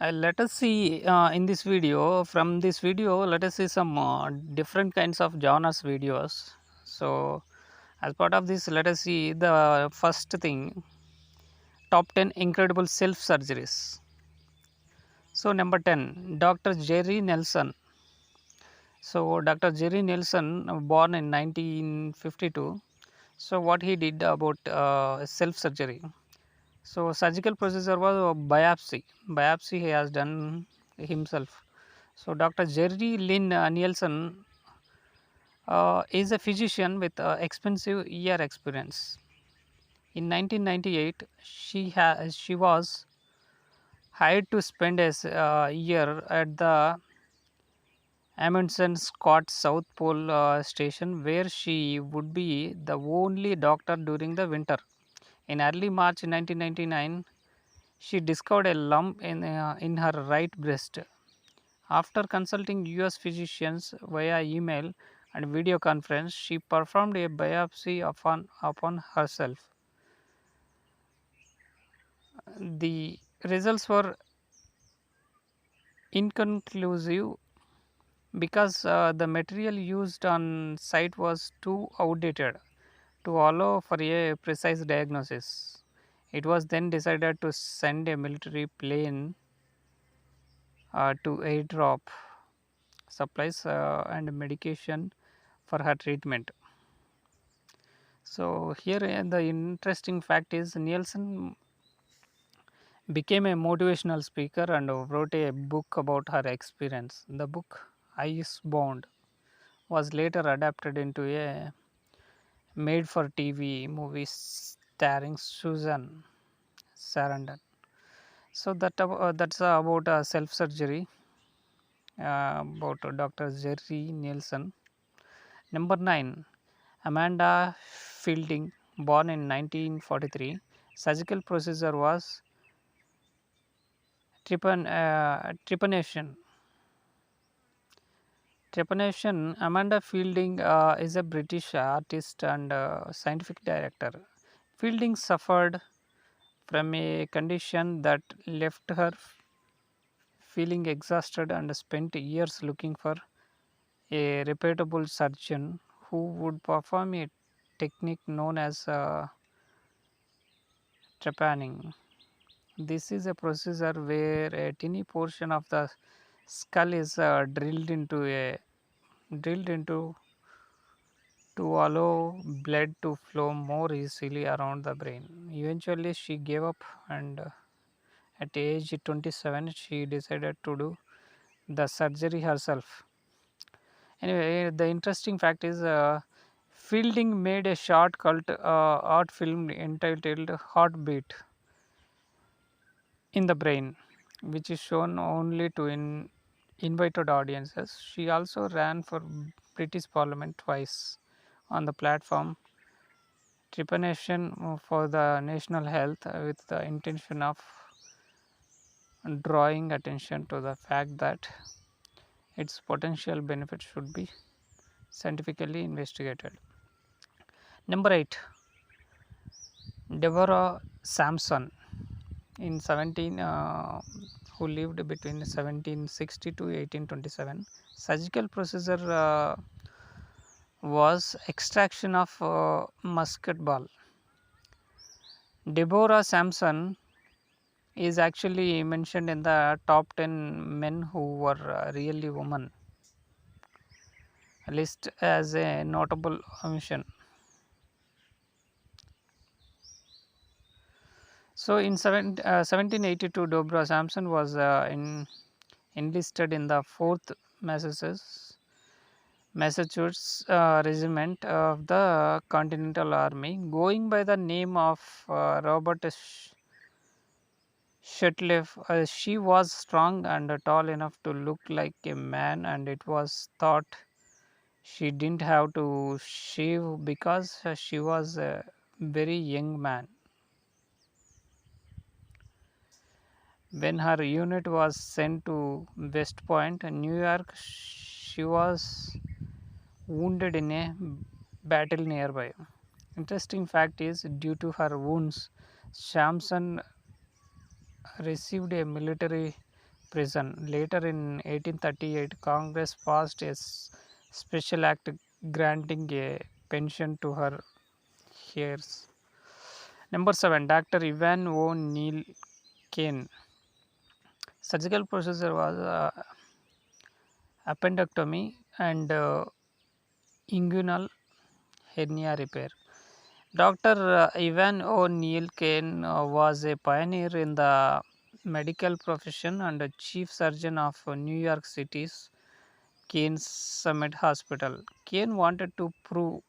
Let us see in this video. From this video, let us see some different kinds of genres videos. So, as part of this, let us see the first thing: top 10 incredible self surgeries. So, number 10, Dr. Jerry Nelson. So, Dr. Jerry Nelson, born in 1952. So, what he did about self surgery? So, surgical procedure was biopsy. Biopsy he has done himself. So, Dr. Jerry Lynn Nielsen is a physician with expensive ER experience. In 1998, she was hired to spend a year at the Amundsen Scott South Pole station, where she would be the only doctor during the winter. In early March 1999, she discovered a lump in her right breast. After consulting US physicians via email and video conference, she performed a biopsy upon herself. The results were inconclusive because the material used on site was too outdated to allow for a precise diagnosis. It was then decided to send a military plane to airdrop supplies and medication for her treatment. So, here the interesting fact is Nielsen became a motivational speaker and wrote a book about her experience. The book Icebound was later adapted into a made for TV movie starring Susan Sarandon. So, that's about self surgery about Dr. Jerry Nielsen. Number 9, Amanda Fielding, born in 1943. Surgical procedure was trepanation. Trepanation. Amanda Fielding is a British artist and scientific director. Fielding suffered from a condition that left her feeling exhausted and spent years looking for a reputable surgeon who would perform a technique known as trepanning. This is a procedure where a tiny portion of the skull is drilled into to allow blood to flow more easily around the brain. Eventually, she gave up, and at age 27, she decided to do the surgery herself. Anyway, the interesting fact is Fielding made a short cult art film entitled Heartbeat in the Brain, which is shown only to invited audiences. She also ran for British Parliament twice on the platform trepanation for the national health with the intention of drawing attention to the fact that its potential benefits should be scientifically investigated. Number 8, Deborah Sampson in 17 who lived between 1760 to 1827. Surgical procedure was extraction of musket ball. Deborah Sampson is actually mentioned in the top 10 men who were really women list as a notable omission. So, in 1782, Deborah Sampson was enlisted in the 4th Massachusetts Regiment of the Continental Army, going by the name of Robert Shutleff. She was strong and tall enough to look like a man, and it was thought she didn't have to shave because she was a very young man. When her unit was sent to West Point, New York, she was wounded in a battle nearby. Interesting fact is, due to her wounds, Sampson received a military prison. Later in 1838, Congress passed a special act granting a pension to her heirs. Number 7. Dr. Ivan O'Neill Kane. Surgical procedure was appendectomy and inguinal hernia repair. Dr. Ivan O'Neill Kane was a pioneer in the medical profession and a chief surgeon of New York City's Kane Summit Hospital. Kane wanted to prove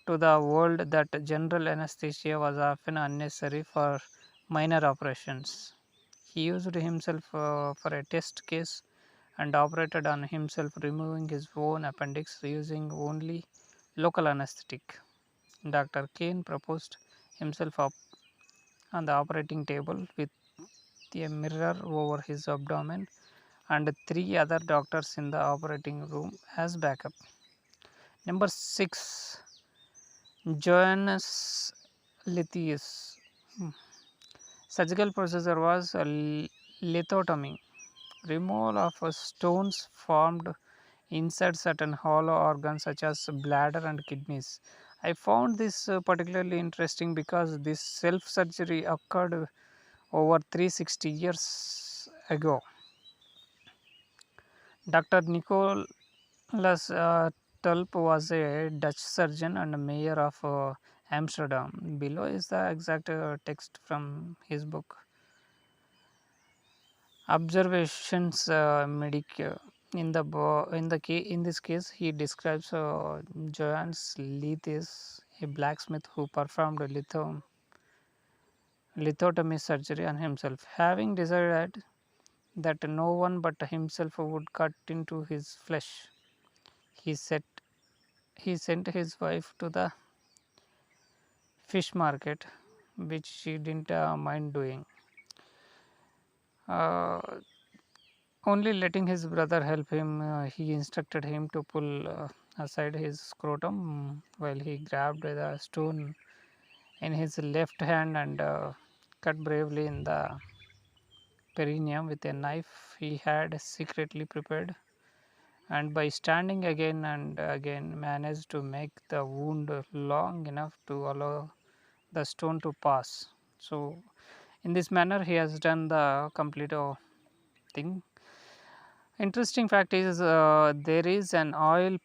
to the world that general anesthesia was often unnecessary for minor operations. He used himself for a test case and operated on himself, removing his own appendix using only local anesthetic. Dr. Kane proposed himself up on the operating table with a mirror over his abdomen and three other doctors in the operating room as backup. Number 6. Johannes Lithius. Surgical procedure was a lithotomy, removal of stones formed inside certain hollow organs such as bladder and kidneys. I found this particularly interesting because this self surgery occurred over 360 years ago. Dr. Nicholas Tulp was a Dutch surgeon and mayor of Amsterdam. Below is the exact text from his book. Observations medic. In this case, he describes Johannes Leithis, a blacksmith who performed lithotomy surgery on himself, having decided that no one but himself would cut into his flesh. He said he sent his wife to the fish market, which she didn't mind doing. Uh, Only letting his brother help him, he instructed him to pull aside his scrotum while he grabbed the stone in his left hand and cut bravely in the perineum with a knife he had secretly prepared, and by standing again and again managed to make the wound long enough to allow the stone to pass. So in this manner he has done the complete thing. Interesting fact is there is an oil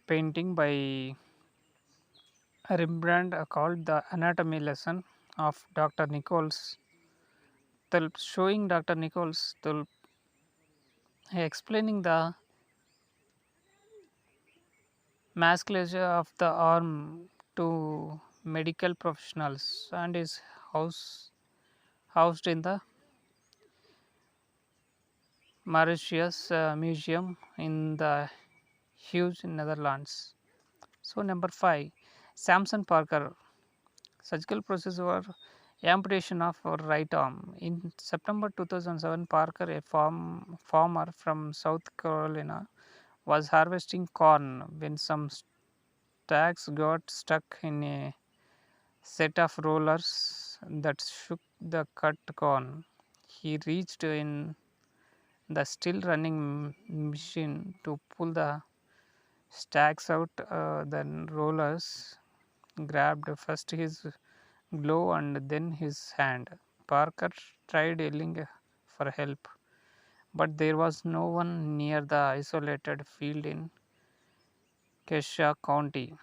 painting by Rembrandt called the Anatomy Lesson of Dr. Nichols Tulp, showing Dr. Nichols Tulp explaining the musculature of the arm to medical professionals, and is housed in the Mauritius Museum in the Huge, Netherlands. So number 5, Samson Parker. Surgical procedure for amputation of right arm. In September 2007, Parker, a farmer from South Carolina, was harvesting corn when some stalks got stuck in a set of rollers that shook the cut corn. He reached in the still running machine to pull the stacks out. Then rollers grabbed first his glove and then his hand. Parker tried yelling for help, but there was no one near the isolated field in Kesha County.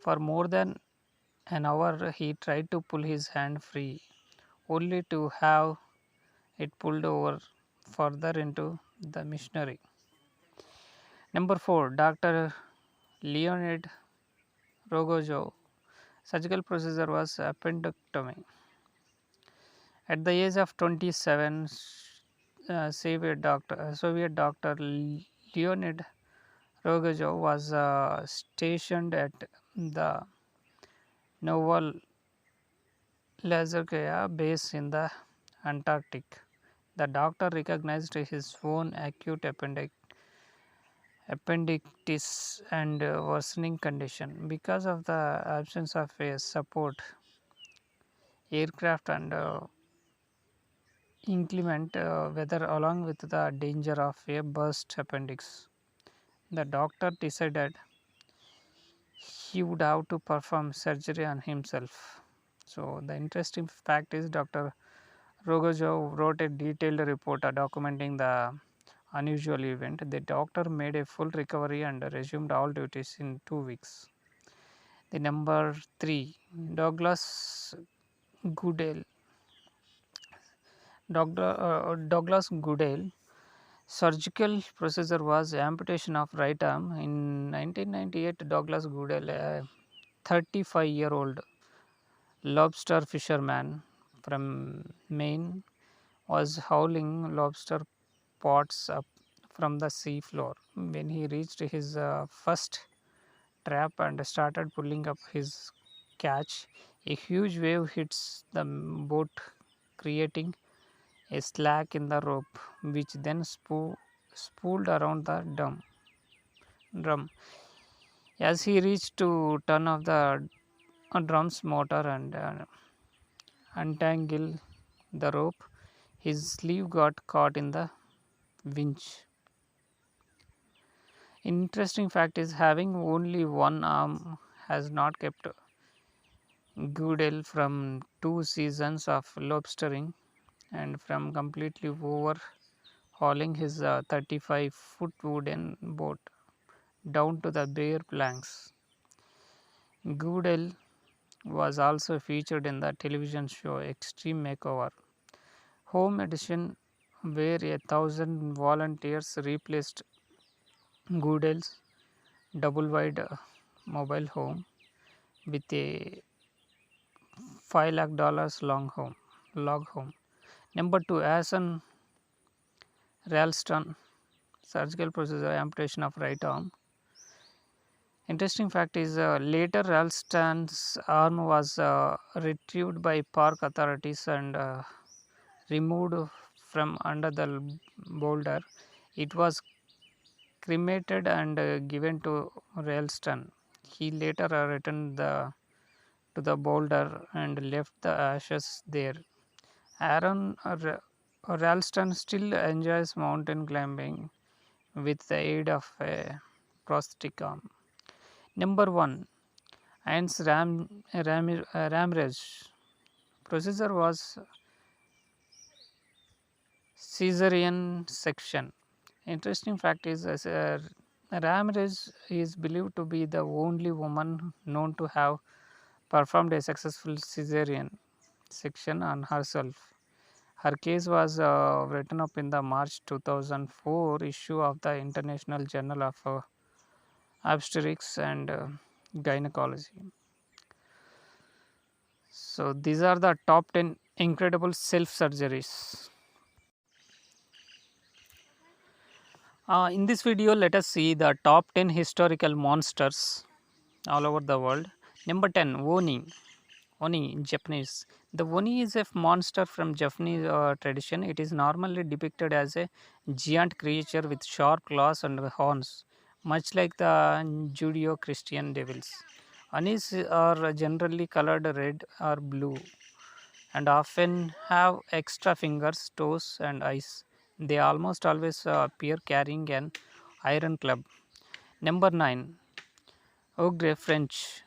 For more than an hour, he tried to pull his hand free, only to have it pulled over further into the machinery. Number 4, Dr. Leonid Rogojov. Surgical procedure was appendectomy. At the age of 27, Soviet doctor Leonid Rogojov was stationed at the Novolazarskaya base in the Antarctic. The doctor recognized his own acute appendicitis and worsening condition because of the absence of a support aircraft and inclement weather along with the danger of a burst appendix. The doctor decided he would have to perform surgery on himself. So, the interesting fact is Dr. Rogojov wrote a detailed report documenting the unusual event. The doctor made a full recovery and resumed all duties in 2 weeks. The number 3, Douglas Goodale. Douglas Goodale surgical procedure was amputation of right arm. In 1998, Douglas Goodale, a 35-year-old lobster fisherman from Maine, was hauling lobster pots up from the sea floor. When he reached his first trap and started pulling up his catch, a huge wave hits the boat, creating a slack in the rope, which then spooled around the drum. As he reached to turn off the drum's motor and untangle the rope, his sleeve got caught in the winch. Interesting fact is having only one arm has not kept Goodell from 2 seasons of lobstering and from completely overhauling his 35-foot wooden boat down to the bare planks. Goodell was also featured in the television show Extreme Makeover Home Edition, where 1,000 volunteers replaced Goodell's double wide mobile home with a $5 lakh log home. Number 2, Asan Ralston surgical procedure amputation of right arm. Interesting fact is later Ralston's arm was retrieved by park authorities and removed from under the boulder. It was cremated and given to Ralston. He later returned to the boulder and left the ashes there. Aaron Ralston still enjoys mountain climbing with the aid of a prosthetic arm. Number 1, Heinz Ramirez procedure was caesarean section. Interesting fact is Ramirez is believed to be the only woman known to have performed a successful caesarean section on herself. Her case was written up in the March 2004 issue of the International Journal of Obstetrics and Gynecology. So, these are the top 10 incredible self surgeries. In this video, let us see the top 10 historical monsters all over the world. Number 10, Oni. Oni in Japanese. The Oni is a monster from Japanese tradition. It is normally depicted as a giant creature with sharp claws and horns, much like the Judeo-Christian devils. Onis are generally colored red or blue and often have extra fingers, toes, and eyes. They almost always appear carrying an iron club. Number 9, Ogre French.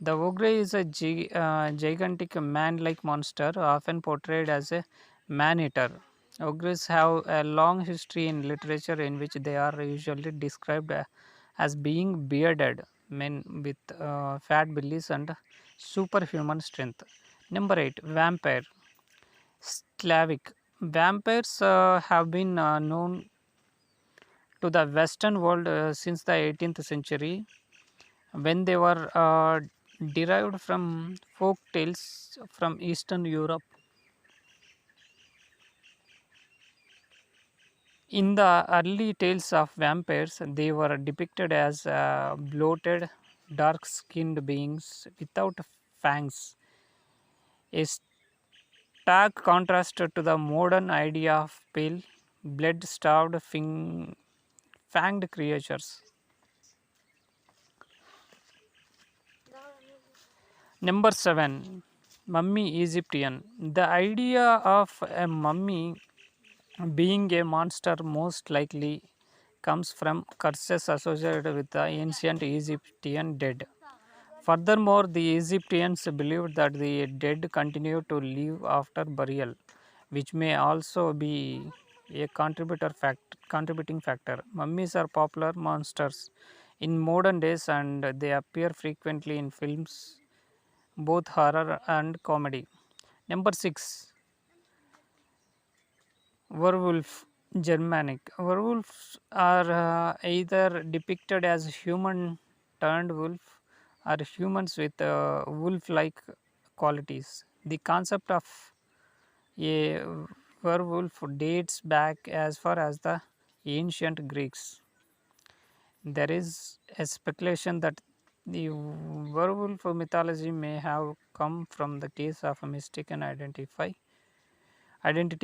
The ogre is a gigantic man-like monster, often portrayed as a man-eater. Ogres have a long history in literature in which they are usually described as being bearded men with fat bellies and superhuman strength. Number 8, Vampire. Slavic. Vampires have been known to the Western world since the 18th century, when they were derived from folk tales from Eastern Europe. In the early tales of vampires, they were depicted as bloated, dark skinned beings without fangs, a stark contrast to the modern idea of pale, blood starved, fanged creatures. Number 7, Mummy Egyptian. The idea of a mummy being a monster most likely comes from curses associated with the ancient Egyptian dead. Furthermore, the Egyptians believed that the dead continue to live after burial, which may also be a contributing factor. Mummies are popular monsters in modern days and they appear frequently in films, both horror and comedy. Number 6, werewolf. Germanic. Werewolves are either depicted as human turned wolf or humans with wolf like qualities. The concept of a werewolf dates back as far as the ancient Greeks. There is a speculation that the werewolf mythology may have come from the case of a mistaken identity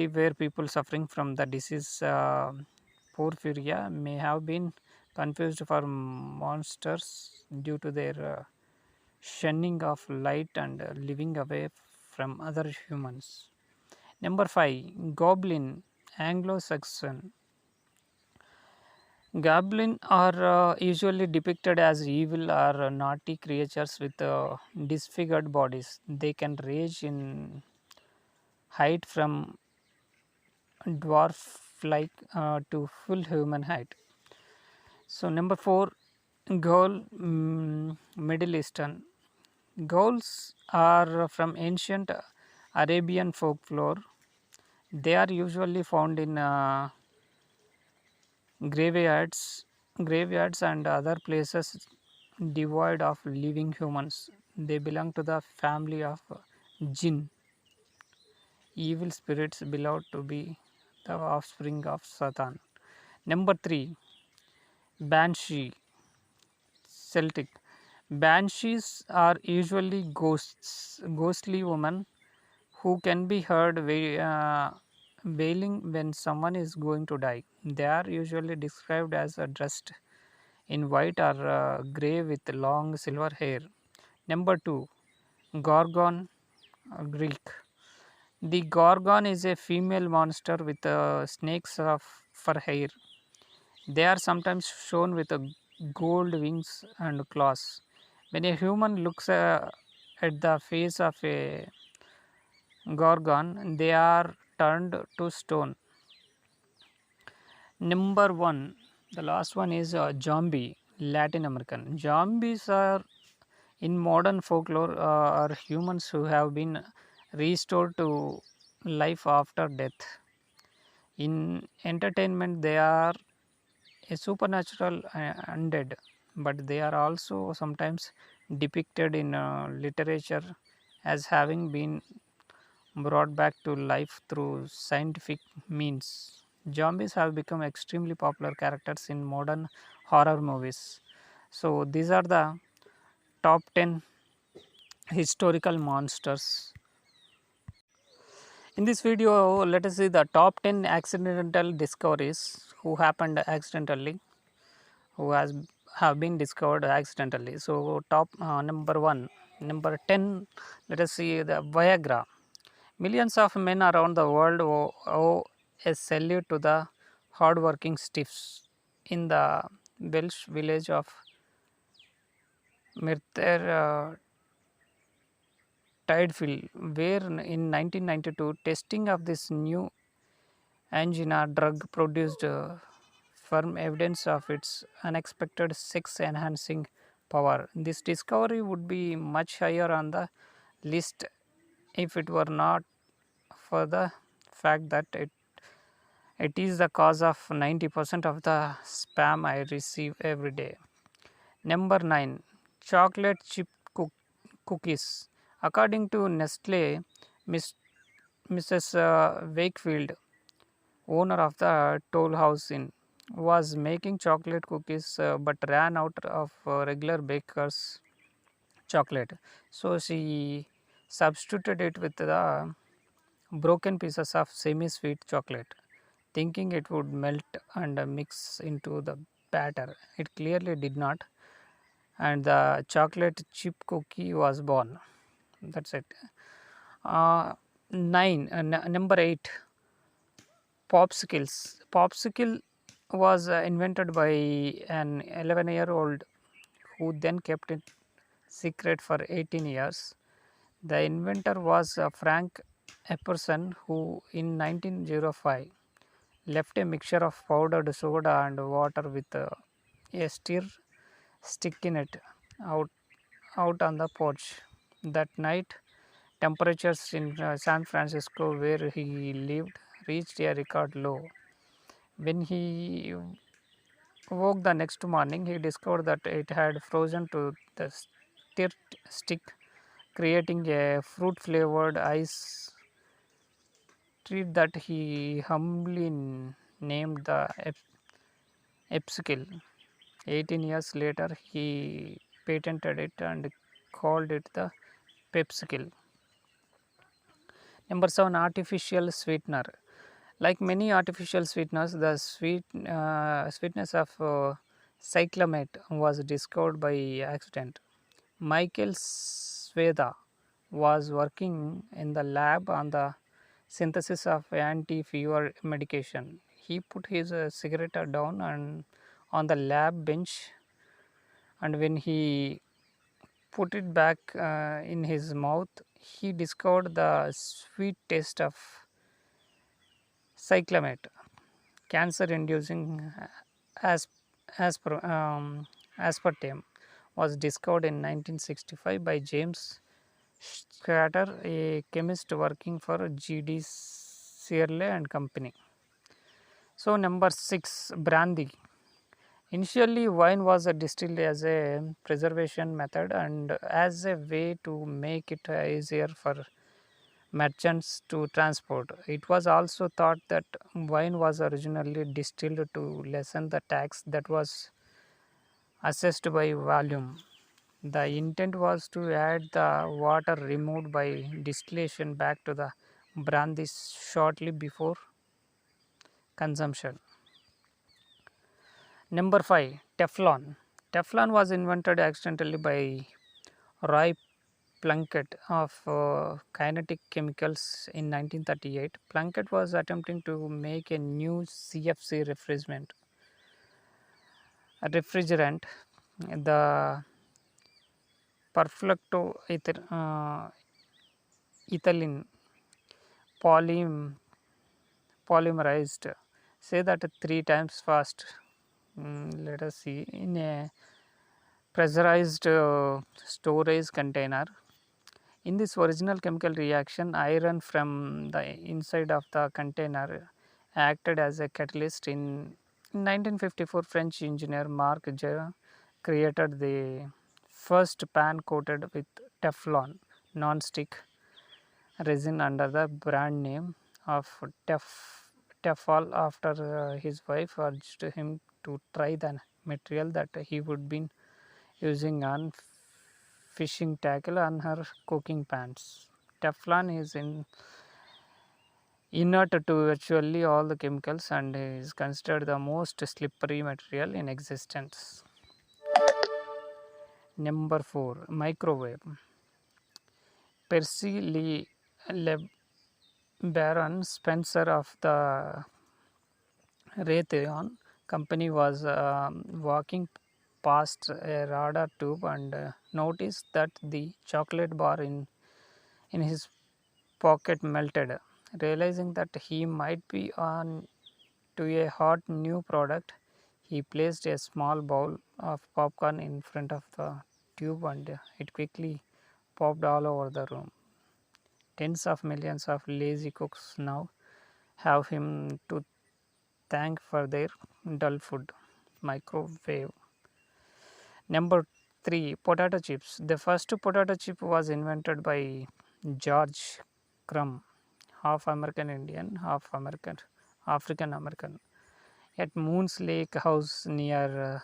where people suffering from the disease porphyria may have been confused for monsters due to their shunning of light and living away from other humans. Number 5, Goblin, Anglo-Saxon. Goblin are usually depicted as evil or naughty creatures with disfigured bodies. They can range in height from dwarf like to full human height. So, number 4, Gaul, Middle Eastern. Ghouls are from ancient Arabian folklore. They are usually found in graveyards, graveyards and other places devoid of living humans. They belong to the family of jinn, evil spirits believed to be the offspring of Satan. Number 3, Banshee, Celtic. Banshees are usually ghostly women who can be heard wailing when someone is going to die. They are usually described as dressed in white or grey with long silver hair. Number 2, Gorgon, Greek. The Gorgon is a female monster with snakes for hair. They are sometimes shown with gold wings and claws. When a human looks at the face of a Gorgon, they are turned to stone. Number 1, the last one is zombie, Latin American. Zombies are in modern folklore are humans who have been restored to life after death. In entertainment, they are a supernatural undead, but they are also sometimes depicted in literature as having been brought back to life through scientific means. Zombies have become extremely popular characters in modern horror movies. So, these are the top 10 historical monsters. In this video, let us see the top 10 accidental discoveries who happened accidentally, who have been discovered accidentally. So, top number 1, number 10, let us see the Viagra. Millions of men around the world owe a salute to the hardworking stiffs in the Welsh village of Merthyr Tydfil, where in 1992 testing of this new angina drug produced firm evidence of its unexpected sex enhancing power. This discovery would be much higher on the list if it were not for the fact that it is the cause of 90% of the spam I receive every day. Number 9, chocolate chip cookies. According to Nestle, Mrs. Wakefield, owner of the Toll House Inn, was making chocolate cookies but ran out of regular baker's chocolate. So she substituted it with the broken pieces of semi-sweet chocolate, thinking it would melt and mix into the batter. It clearly did not, and the chocolate chip cookie was born. That's it. Uh, Number 8, popsicles. Popsicle was invented by an 11-year-old who then kept it secret for 18 years. The inventor was Frank Epperson, who in 1905 left a mixture of powdered soda and water with a stir stick in it out, out on the porch. That night, temperatures in San Francisco, where he lived, reached a record low. When he woke the next morning, he discovered that it had frozen to the stir stick, creating a fruit flavored ice treat that he humbly named the Epsicle. 18 years later, he patented it and called it the Pepsicle. Number 7, artificial sweetener. Like many artificial sweeteners, the sweetness of cyclamate was discovered by accident. Michael Sveda was working in the lab on the synthesis of anti-fever medication. He put his cigarette down and on the lab bench, and when he put it back in his mouth, he discovered the sweet taste of cyclamate. Cancer-inducing asper, um, aspartame was discovered in 1965 by James Scratter, a chemist working for G.D. Searle and Company. So, number 6, brandy. Initially, wine was distilled as a preservation method and as a way to make it easier for merchants to transport. It was also thought that wine was originally distilled to lessen the tax that was assessed by volume. The intent was to add the water removed by distillation back to the brandy shortly before consumption. Number 5, Teflon. Teflon was invented accidentally by Roy Plunkett of Kinetic Chemicals in 1938. Plunkett was attempting to make a new CFC refrigerant, the ethylene polymerized. Say that 3 times fast. Let us see. In a pressurized storage container. In this original chemical reaction, iron from the inside of the container acted as a catalyst. In 1954, French engineer Marc Gere created the first pan coated with Teflon non-stick resin under the brand name of Tefal after his wife urged him to try the material that he would be using on fishing tackle on her cooking pans. Teflon is inert to virtually all the chemicals and is considered the most slippery material in existence. Number 4, microwave. Percy Lee Baron Spencer of the Raytheon company was walking past a radar tube and noticed that the chocolate bar in his pocket melted. Realizing that he might be on to a hot new product, he placed a small bowl of popcorn in front of the tube and it quickly popped all over the room. Tens of millions of lazy cooks now have him to thank for their dull food. Microwave. Number 3, potato chips. The first potato chip was invented by George Crumb, half American Indian, half African American, at Moon's Lake House near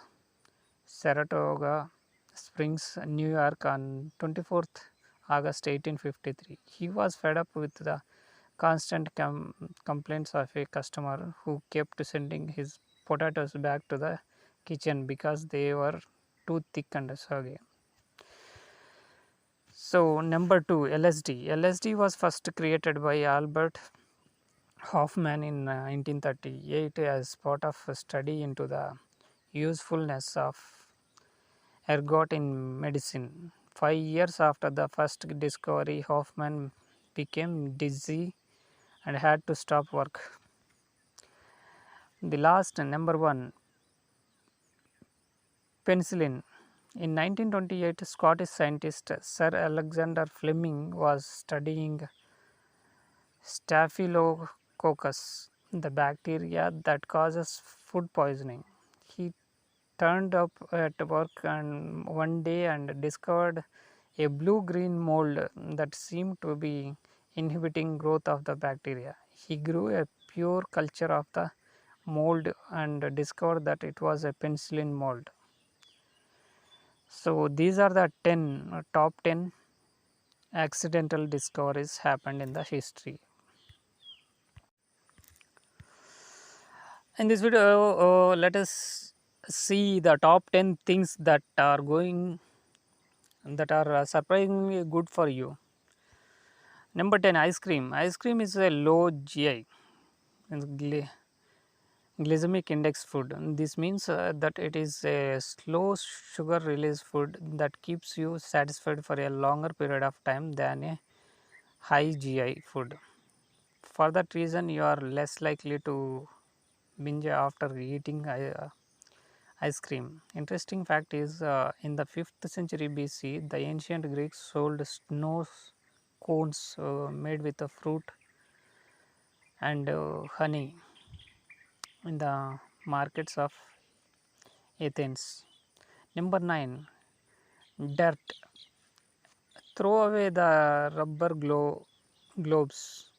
Saratoga Springs, New York on 24th August 1853. He was fed up with the constant complaints of a customer who kept sending his potatoes back to the kitchen because they were too thick and soggy. So number 2, LSD. LSD was first created by Albert Hoffman in 1938 as part of a study into the usefulness of ergot in medicine. 5 years after the first discovery, Hoffman became dizzy and had to stop work. The last, number 1, penicillin. In 1928, Scottish scientist Sir Alexander Fleming was studying Staphylococcus, the bacteria that causes food poisoning. He turned up at work and one day and discovered a blue-green mold that seemed to be inhibiting growth of the bacteria. He grew a pure culture of the mold and discovered that it was a penicillin mold. So these are the 10 top 10 accidental discoveries happened in the history. In this video, let us see the top 10 things that are surprisingly good for you. Number 10, ice cream. Ice cream is a low GI, glycemic index food. This means that it is a slow sugar release food that keeps you satisfied for a longer period of time than a high GI food. For that reason, you are less likely to binge after eating ice cream. Interesting fact is, in the 5th century BC, the ancient Greeks sold snow cones made with the fruit and honey in the markets of Athens. Number 9, dirt. Throw away the rubber globes.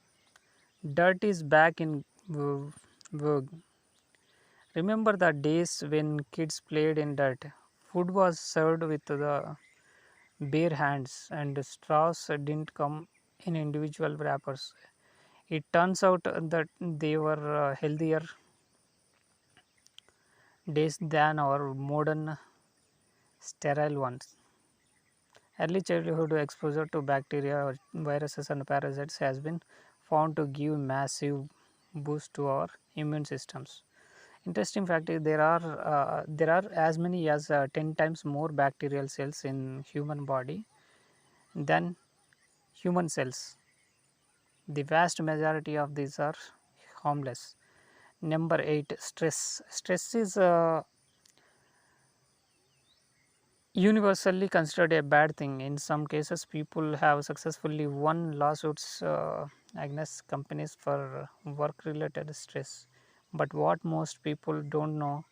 Dirt is back in vogue. Remember the days when kids played in dirt? Food was served with the bare hands and straws didn't come in individual wrappers. It turns out that they were healthier days than our modern sterile ones. Early childhood exposure to bacteria, viruses and parasites has been found to give massive boost to our immune systems. Interesting fact is there are as many as 10 times more bacterial cells in human body than human cells. The vast majority of these are harmless. Number 8, stress. Stress is universally considered a bad thing. In some cases, people have successfully won lawsuits against companies for work-related stress. But what most people don't know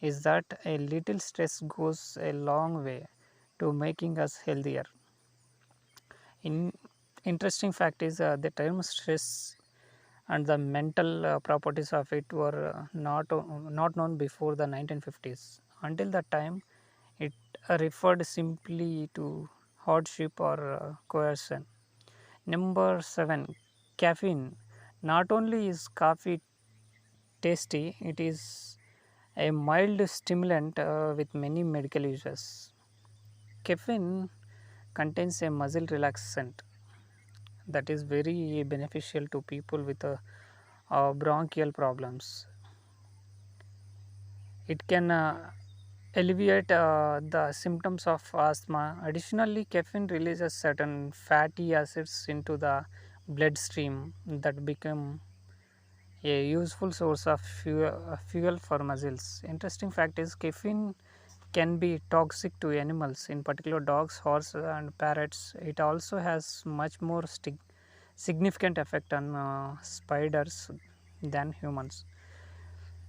is that a little stress goes a long way to making us healthier. In interesting fact is the term stress and the mental properties of it were not known before the 1950s. Until that time, it referred simply to hardship or coercion. Number 7, caffeine. Not only is coffee tasty, it is a mild stimulant with many medical uses. Caffeine contains a muscle relaxant that is very beneficial to people with bronchial problems. It can alleviate the symptoms of asthma. Additionally, caffeine releases certain fatty acids into the bloodstream that become a useful source of fuel for muscles. Interesting fact is caffeine can be toxic to animals, in particular dogs, horses and parrots. It also has much more significant effect on spiders than humans.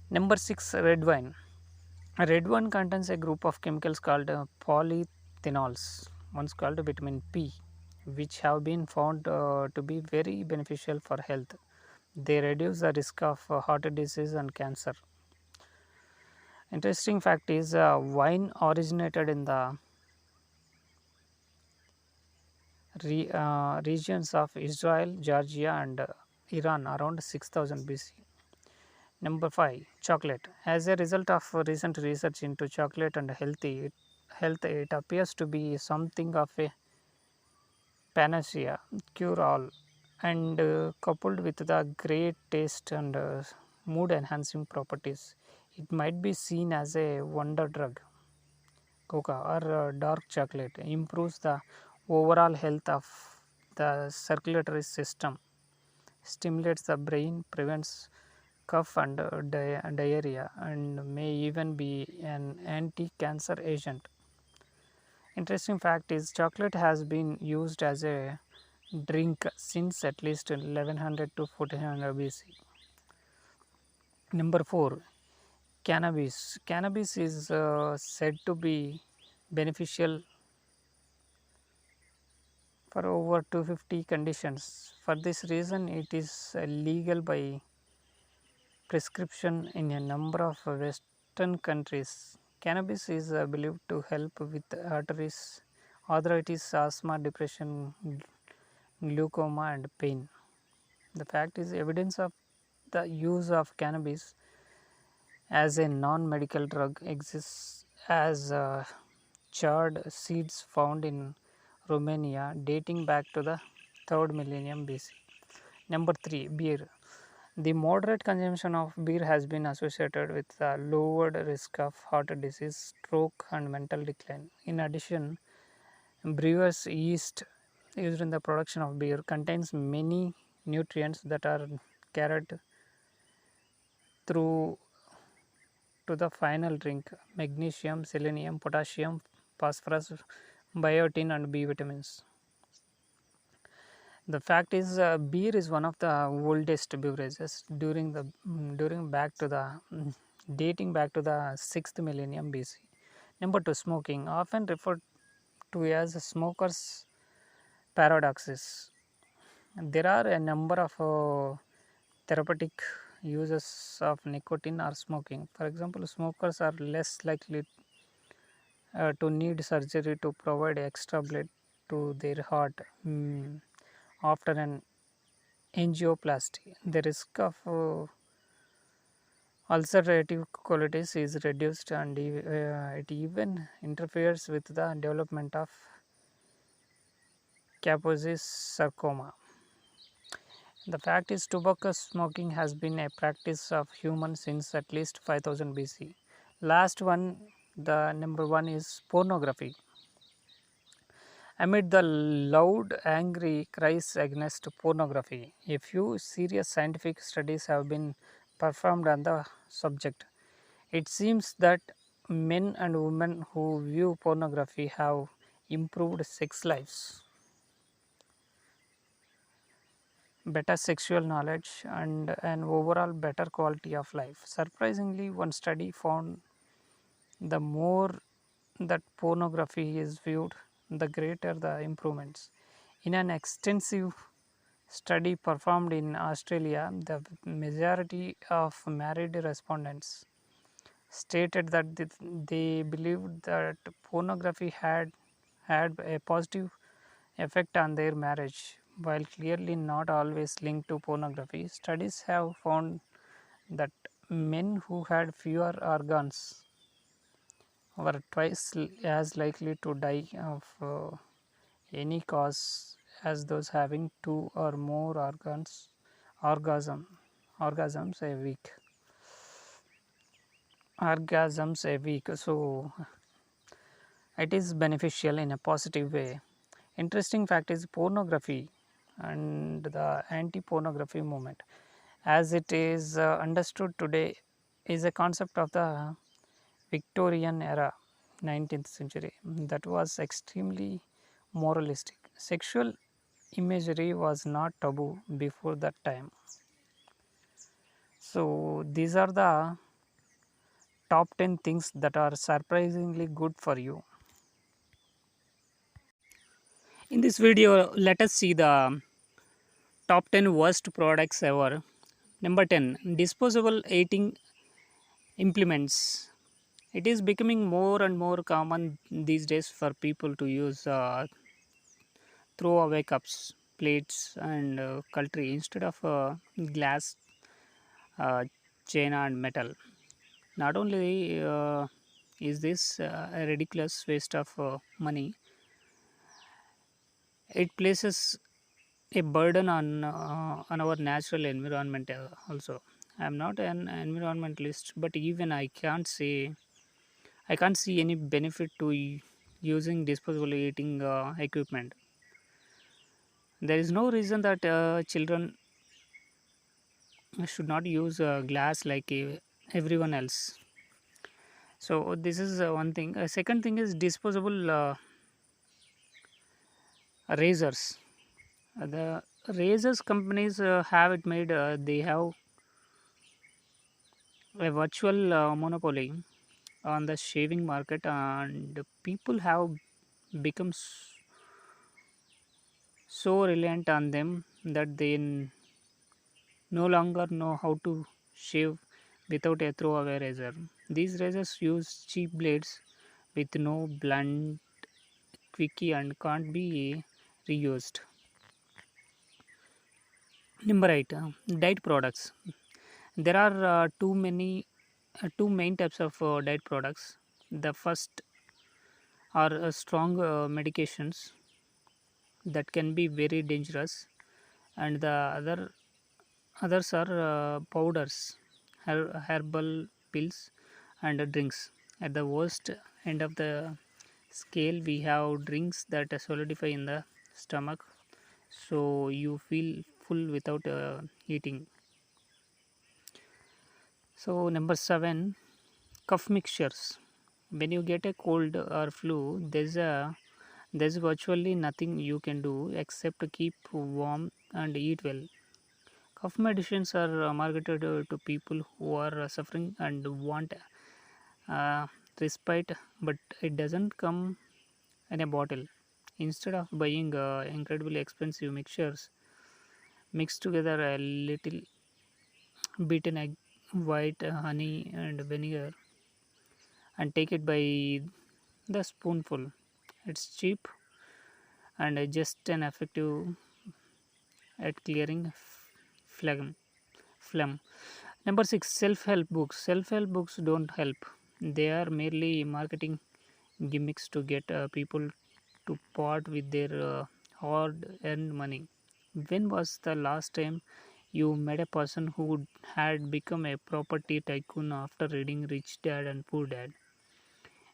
Number 6, red wine. Red wine contains a group of chemicals called polyphenols, once called vitamin P, which have been found to be very beneficial for health. They reduce the risk of heart disease and cancer. Interesting fact is wine originated in the regions of Israel, Georgia and Iran around 6000 BC. Number 5, chocolate. As a result of recent research into chocolate and health, it appears to be something of a panacea, cure all, and coupled with the great taste and mood enhancing properties, it might be seen as a wonder drug. Coca or dark chocolate improves the overall health of the circulatory system, stimulates the brain, prevents cough and diarrhea, and may even be an anti-cancer agent. Interesting fact is chocolate has been used as a drink since at least 1100 to 1400 BC. Number 4, cannabis. Cannabis is said to be beneficial for over 250 conditions. For this reason, it is legal by prescription in a number of Western countries. Cannabis is believed to help with arthritis, asthma, depression, glaucoma, and pain. The fact is, evidence of the use of cannabis as a non-medical drug exists as charred seeds found in Romania dating back to the 3rd millennium BC. Number 3, beer. The moderate consumption of beer has been associated with a lowered risk of heart disease, stroke, and mental decline. In addition, brewers' yeast used in the production of beer contains many nutrients that are carried through to the final drink: magnesium, selenium, potassium, phosphorus, biotin, and B vitamins. The fact is, beer is one of the oldest beverages during back to the dating back to the 6th millennium BC. Number 2, smoking, often referred to as smokers' paradoxes. There are a number of therapeutic uses of nicotine or smoking. For example, smokers are less likely to need surgery to provide extra blood to their heart after an angioplasty. The risk of ulcerative colitis is reduced, and it even interferes with the development of Kaposi's sarcoma. The fact is, tobacco smoking has been a practice of humans since at least 5000 BC. Last one, the number 1 is pornography. Amid the loud, angry cries against pornography, a few serious scientific studies have been performed on the subject. It seems that men and women who view pornography have improved sex lives, better sexual knowledge, and an overall better quality of life. Surprisingly, one study found the more that pornography is viewed, the greater the improvements. In an extensive study performed in Australia, the majority of married respondents stated that they believed that pornography had a positive effect on their marriage. While clearly not always linked to pornography, studies have found that men who had fewer organs were twice as likely to die of any cause as those having two or more orgasm orgasms a week so it is beneficial in a positive way. Interesting fact is pornography and the anti-pornography movement, as it is understood today, is a concept of the Victorian era, 19th century, that was extremely moralistic. Sexual imagery was not taboo before that time. So these are the top 10 things that are surprisingly good for you. In this video, let us see the top 10 worst products ever. Number 10, disposable eating implements. It is becoming more and more common these days for people to use throwaway cups, plates, and cutlery instead of glass, uh, china, and metal. Not only is this a ridiculous waste of money, It places a burden on our natural environment also. I'm not an environmentalist, but even I can't see any benefit to using disposable eating equipment. There is no reason that children should not use glass like everyone else. So this is one thing. Second thing is disposable razors. The razors companies have it made. They have a virtual monopoly on the shaving market, and people have become so reliant on them that they no longer know how to shave without a throwaway razor. These razors use cheap blades with no blunt quickie and can't be reused. Number 8, diet products. There are two main types of diet products. The first are strong medications that can be very dangerous, and the others are powders, herbal pills, and drinks. At the worst end of the scale, we have drinks that solidify in the stomach, so you feel full without eating. So number 7, cough mixtures. When you get a cold or flu, there's virtually nothing you can do except to keep warm and eat well. Cough medicines are marketed to people who are suffering and want uh, respite, but it doesn't come in a bottle. Instead of buying incredibly expensive mixtures, mix together a little beaten egg, white honey, and vinegar, and take it by the spoonful. It's cheap and just an effective at clearing phlegm. phlegm. Number 6, self-help books. Self-help books don't help. They are merely marketing gimmicks to get people to part with their hard-earned money. When was the last time you met a person who had become a property tycoon after reading Rich Dad and Poor Dad?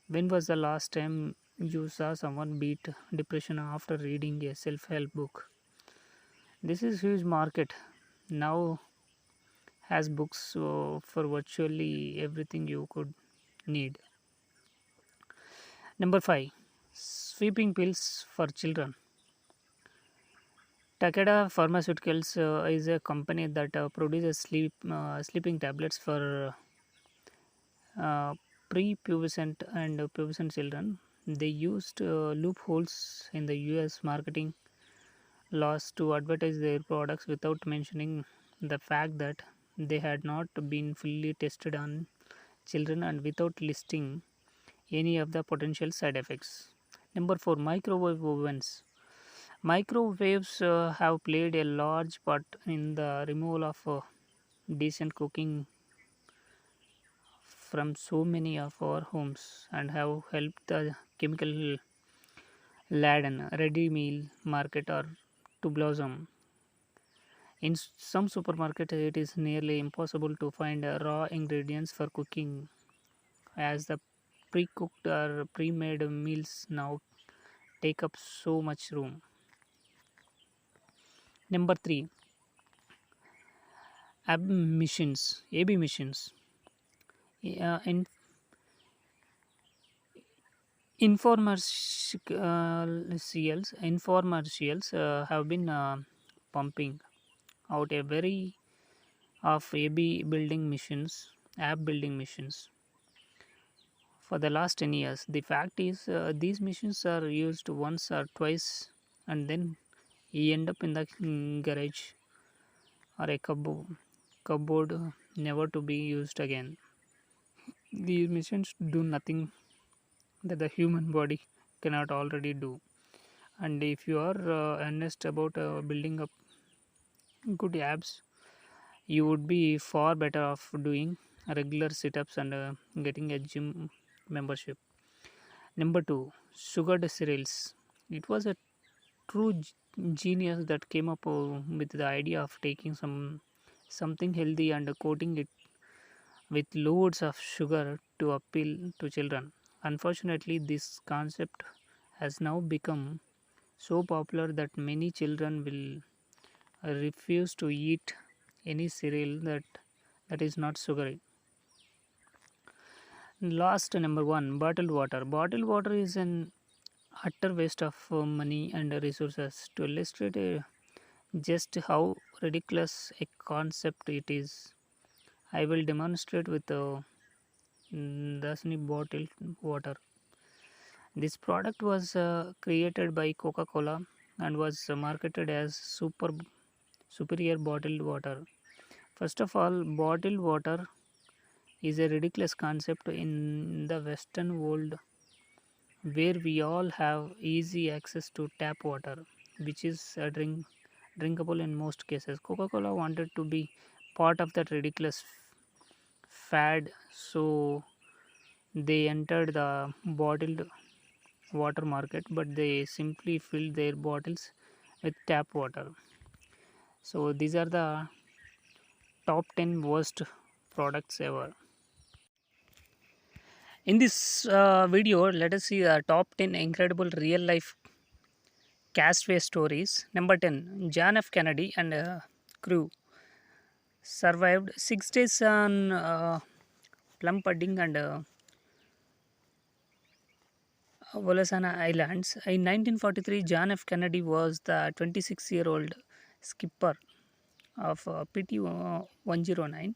When was the last time you saw someone beat depression after reading a self-help book? This is huge market now, has books for virtually everything you could need. Number 5, sweeping pills for children. Takeda Pharmaceuticals is a company that produces sleeping tablets for prepubescent and pubescent children. They used loopholes in the US marketing laws to advertise their products without mentioning the fact that they had not been fully tested on children and without listing any of the potential side effects. Number 4, microwave ovens. Microwaves have played a large part in the removal of decent cooking from so many of our homes and have helped the chemical laden ready meal market or to blossom. In some supermarkets, it is nearly impossible to find raw ingredients for cooking, as the pre-cooked or pre-made meals now take up so much room. Number 3, AB missions. In infomercials have been pumping out a very of app building missions for the last 10 years. The fact is, these missions are used once or twice and then you end up in the garage or a cupboard, never to be used again. These missions do nothing that the human body cannot already do. And if you are earnest about building up good abs, you would be far better off doing regular sit-ups and getting a gym membership. Number 2, sugared cereals. It was a true genius that came up with the idea of taking something healthy and coating it with loads of sugar to appeal to children. Unfortunately, this concept has now become so popular that many children will refuse to eat any cereal that is not sugary. Last, number one, bottled water. Bottled water is an utter waste of money and resources. To illustrate just how ridiculous a concept it is, I will demonstrate with Dasani bottled water. This product was created by Coca Cola and was marketed as superior bottled water. First of all, bottled water is a ridiculous concept in the Western world where we all have easy access to tap water, which is drinkable in most cases. Coca Cola wanted to be part of that ridiculous fad, so they entered the bottled water market, but they simply filled their bottles with tap water. So these are the top 10 worst products ever. In this video, let us see the top 10 incredible real life castaway stories. Number 10, John F. Kennedy and crew survived 6 days on plum pudding and Volasana Islands. In 1943, John F. Kennedy was the 26-year-old skipper of PT 109.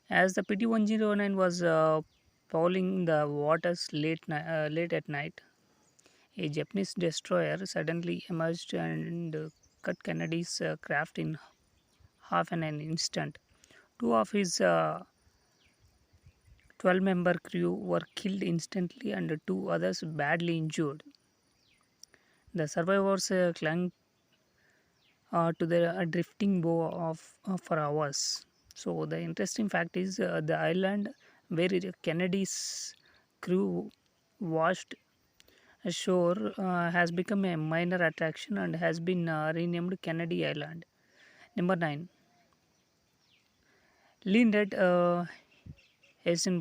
As the PT 109 was prowling the waters late at night, a Japanese destroyer suddenly emerged and cut Kennedy's craft in half in an instant. Two of his 12-member crew were killed instantly and two others badly injured. The survivors clung to the drifting bow for hours. So the interesting fact is the island where Kennedy's crew washed ashore has become a minor attraction and has been renamed Kennedy Island. Number 9, Lindred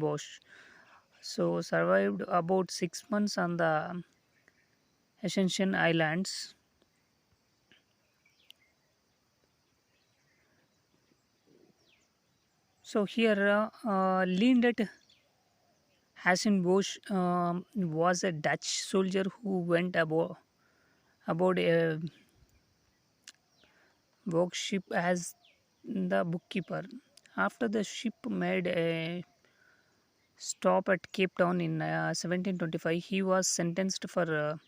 Bosch. So survived about 6 months on the Ascension Islands. So here, Lindred Bosch was a Dutch soldier who went aboard a workship as the bookkeeper. After the ship made a stop at Cape Town in 1725, he was sentenced for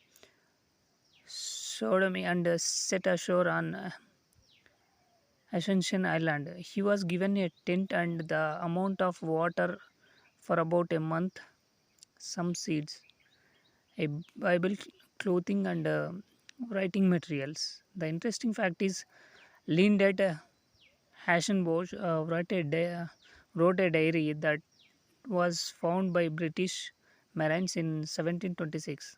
sodomy and set ashore on Ascension Island. He was given a tent and the amount of water for about a month, some seeds, a Bible, clothing, and writing materials. The interesting fact is, Lindet Hassenbosch wrote a diary that was found by British Marines in 1726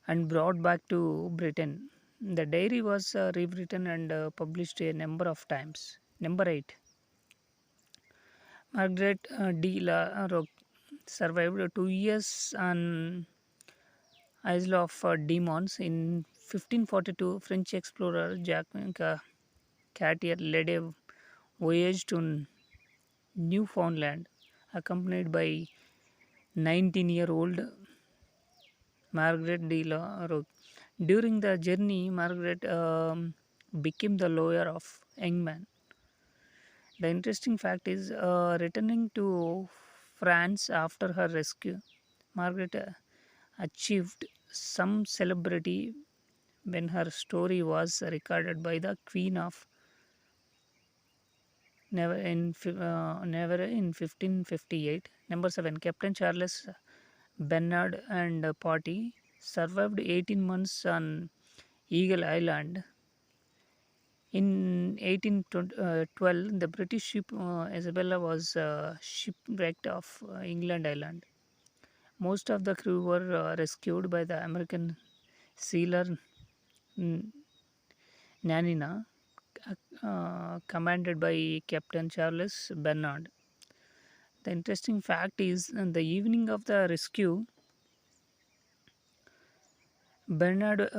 and brought back to Britain. The diary was rewritten and published a number of times. Number 8, Margaret de la Roque survived 2 years on Isle of Demons. In 1542, French explorer Jacques Cartier led a voyage to Newfoundland, accompanied by 19-year-old Margaret de la Roque. During the journey, Margaret became the lawyer of young men. The interesting fact is, returning to France after her rescue, Margaret achieved some celebrity when her story was recorded by the Queen of Never in 1558. Number 7, Captain Charles Bernard and party survived 18 months on Eagle Island. In 1812, the British ship Isabella was shipwrecked off England Island. Most of the crew were rescued by the American sealer N- Nanina, commanded by Captain Charles Bernard. The interesting fact is, on the evening of the rescue, Bernard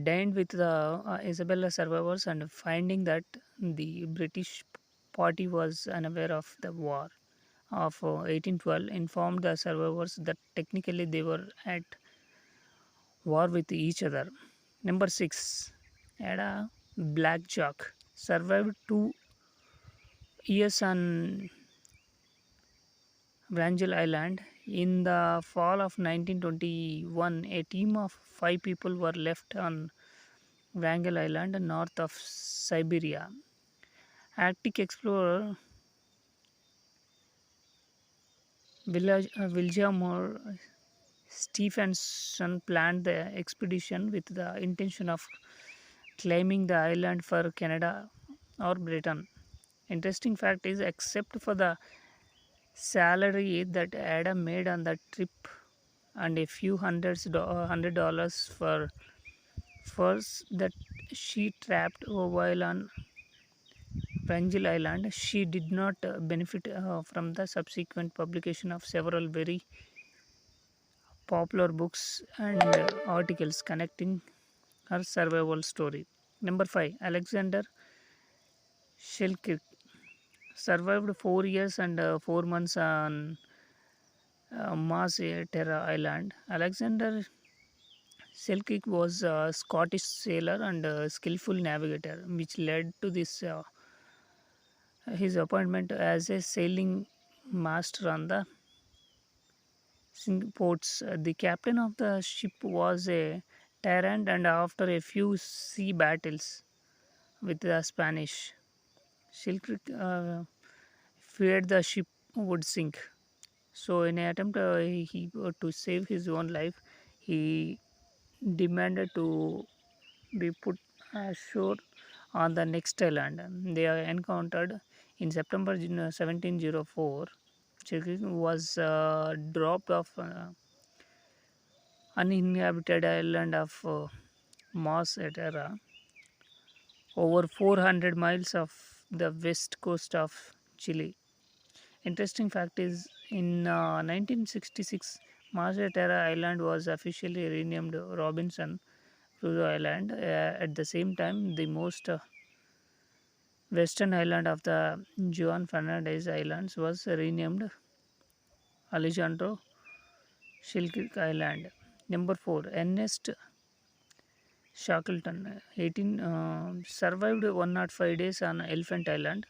dined with the Isabella survivors, and finding that the British party was unaware of the war of 1812, informed the survivors that technically they were at war with each other. Number 6. Ada Blackjack survived 2 years on Wrangel Island. In the fall of 1921, a team of 5 people were left on Wrangel Island north of Siberia. Arctic explorer William Stephenson planned the expedition with the intention of claiming the island for Canada or Britain. Interesting fact is, except for the salary that Adam made on the trip and a few $100 for furs that she trapped while on Wrangel Island, she did not benefit from the subsequent publication of several very popular books and articles connecting her survival story. Number 5. Alexander Shellkirk survived 4 years and 4 months on Mars Terra Island. Alexander Selkirk was a Scottish sailor and a skillful navigator, which led to this his appointment as a sailing master on the ports. The captain of the ship was a tyrant, and after a few sea battles with the Spanish, Selkirk feared the ship would sink. So, in an attempt to save his own life, he demanded to be put ashore on the next island. They are encountered in September 1704. Chilkik was dropped off uninhabited island of Mos Etera, over 400 miles of the west coast of Chile. Interesting fact is, in 1966, Mos Etera Island was officially renamed Robinson Crusoe Island. At the same time, the most western island of the Juan Fernandez Islands was renamed Alejandro Shilkirk Island. Number 4. Ernest Shackleton 18 survived 105 days on Elephant Island.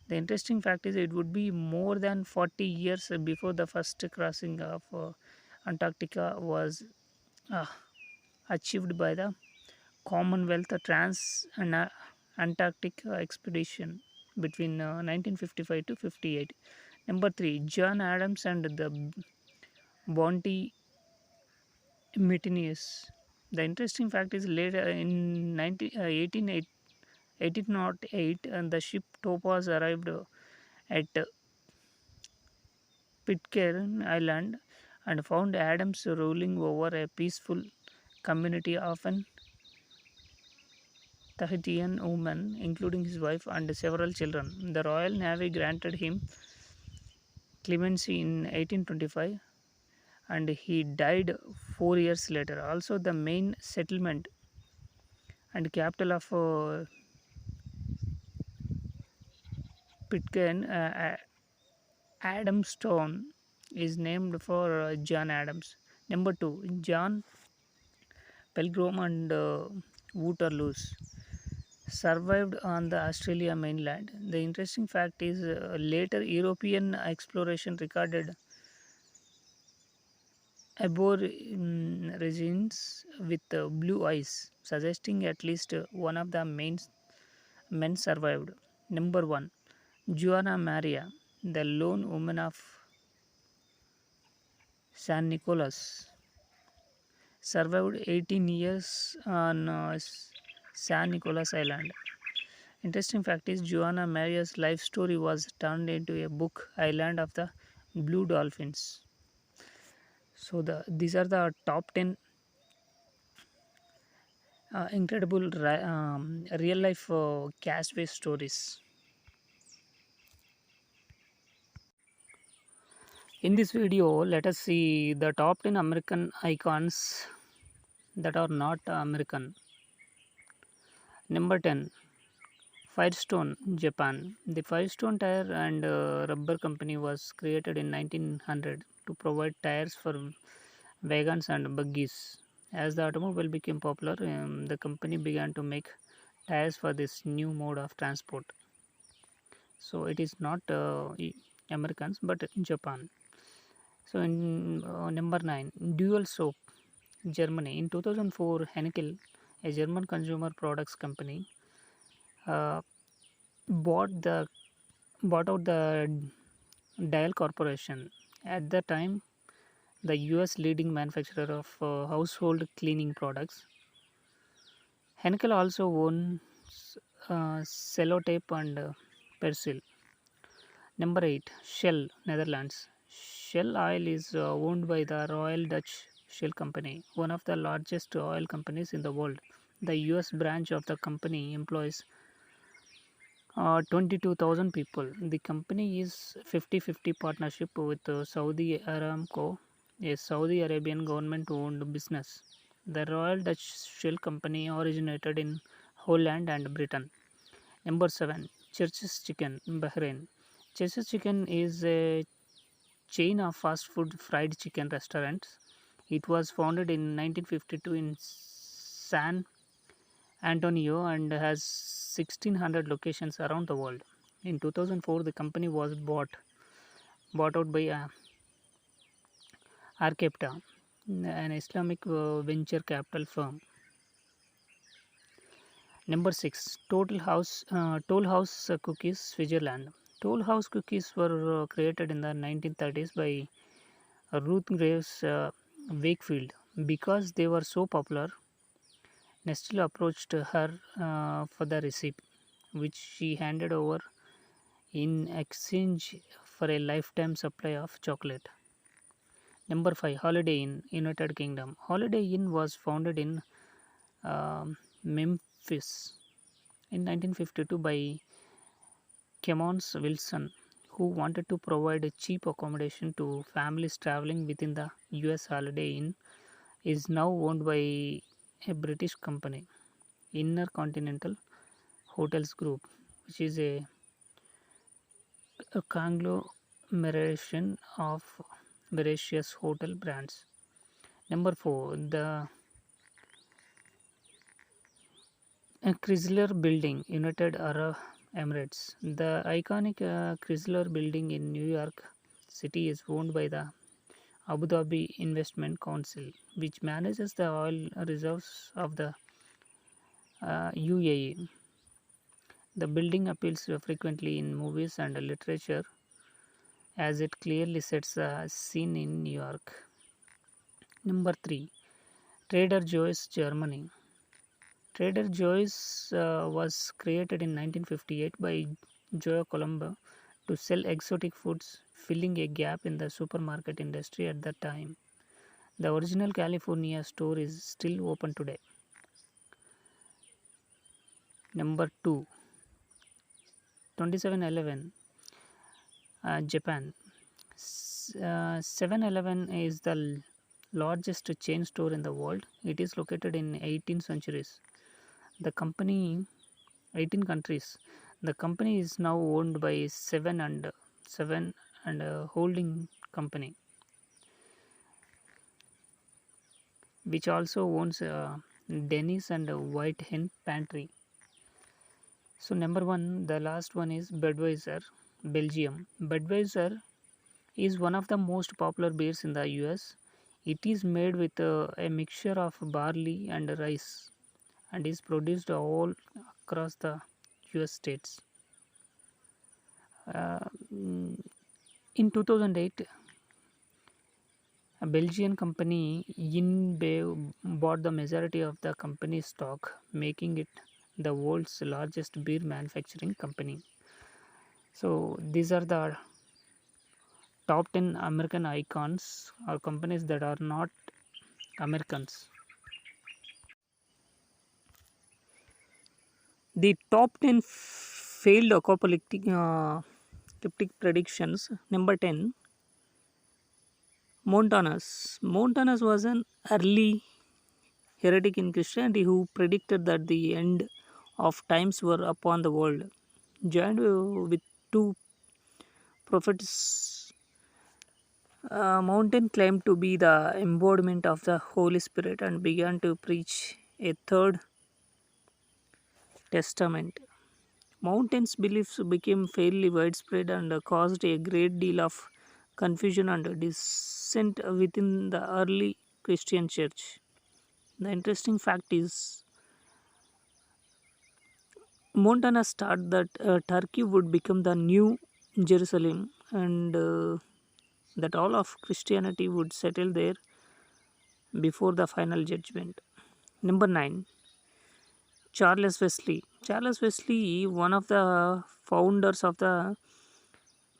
The interesting fact is, it would be more than 40 years before the first crossing of Antarctica was uh, achieved by the Commonwealth Trans Antarctic Expedition between 1955 to 58. Number 3. John Adams and the Bounty Mutineers. The interesting fact is, later in 1808, and the ship Topaz arrived at Pitcairn Island and found Adams ruling over a peaceful community of an Tahitian women, including his wife and several children. The Royal Navy granted him clemency in 1825, and he died 4 years later. Also, the main settlement and capital of Pitcairn, Adamstown, is named for John Adams. Number 2. John Pilgrim and Waterloos survived on the Australia mainland. The interesting fact is, later European exploration recorded aborigines with blue eyes, suggesting at least one of the main men survived. Number 1. Juana Maria, the lone woman of San Nicolas, survived 18 years on San Nicolas Island. Interesting fact is, Juana Maria's life story was turned into a book, Island of the Blue Dolphins. So these are the top 10 incredible real life cash based stories. In this video, let us see the top 10 American icons that are not American. Number 10, Firestone, Japan. The Firestone Tire and Rubber Company was created in 1900 to provide tires for wagons and buggies. As the automobile became popular, the company began to make tires for this new mode of transport. So it is not Americans but Japan. So in number 9, Dual Soap, Germany. In 2004, Henkel, a German consumer products company, uh, bought the bought out the Dial Corporation. At the time, the U.S. leading manufacturer of household cleaning products. Henkel also owns Sellotape and Persil. Number 8, Shell, Netherlands. Shell Oil is owned by the Royal Dutch Shell Company, one of the largest oil companies in the world. The US branch of the company employs 22,000 people. The company is 50-50 partnership with Saudi Aramco, a Saudi Arabian government-owned business. The Royal Dutch Shell Company originated in Holland and Britain. Number 7, Church's Chicken, Bahrain. Church's Chicken is a chain of fast food fried chicken restaurants. It was founded in 1952 in San Antonio and has 1600 locations around the world. In 2004, the company was bought out by Arcapta, an Islamic venture capital firm. Number 6, Toll House Cookies, Switzerland. Toll House cookies were created in the 1930s by Ruth Graves Wakefield. Because they were so popular, Nestle approached her for the recipe, which she handed over in exchange for a lifetime supply of chocolate. Number 5, Holiday Inn, United Kingdom. Holiday Inn was founded in Memphis in 1952 by Kemmons Wilson, who wanted to provide a cheap accommodation to families traveling within the US. Holiday Inn is now owned by a British company, Intercontinental Hotels Group, which is a conglomeration of various hotel brands. Number 4, the Chrysler Building, United Arab Emirates. The iconic Chrysler Building in New York City is owned by the Abu Dhabi Investment Council, which manages the oil reserves of the UAE. The building appeals frequently in movies and literature as it clearly sets a scene in New York. Number 3, Trader Joe's, Germany. Trader Joe's was created in 1958 by Joe Colombo to sell exotic foods, filling a gap in the supermarket industry at that time. The original California store is still open today. Number 2, 2711, Japan. 7-Eleven is the largest chain store in the world. It is located in 18 centuries. The company 18 countries. The company is now owned by 7 and holding company, which also owns Denny's and White Hen Pantry. So number 1, the last one is Budweiser, Belgium. Budweiser is one of the most popular beers in the US. It is made with a mixture of barley and rice and is produced all across the US states. In 2008, a Belgian company InBev bought the majority of the company's stock, making it the world's largest beer manufacturing company. So these are the top 10 American icons or companies that are not Americans. The top 10 failed apocalyptic predictions. Number 10, Montanus. Montanus was an early heretic in Christianity who predicted that the end of times were upon the world. Joined with two prophets, Mountain claimed to be the embodiment of the Holy Spirit and began to preach a third testament. Mountain's beliefs became fairly widespread and caused a great deal of confusion and dissent within the early Christian church. The interesting fact is, Montana started that Turkey would become the new Jerusalem and that all of Christianity would settle there before the final judgment. Number 9, Charles Wesley. Charles Wesley, one of the founders of the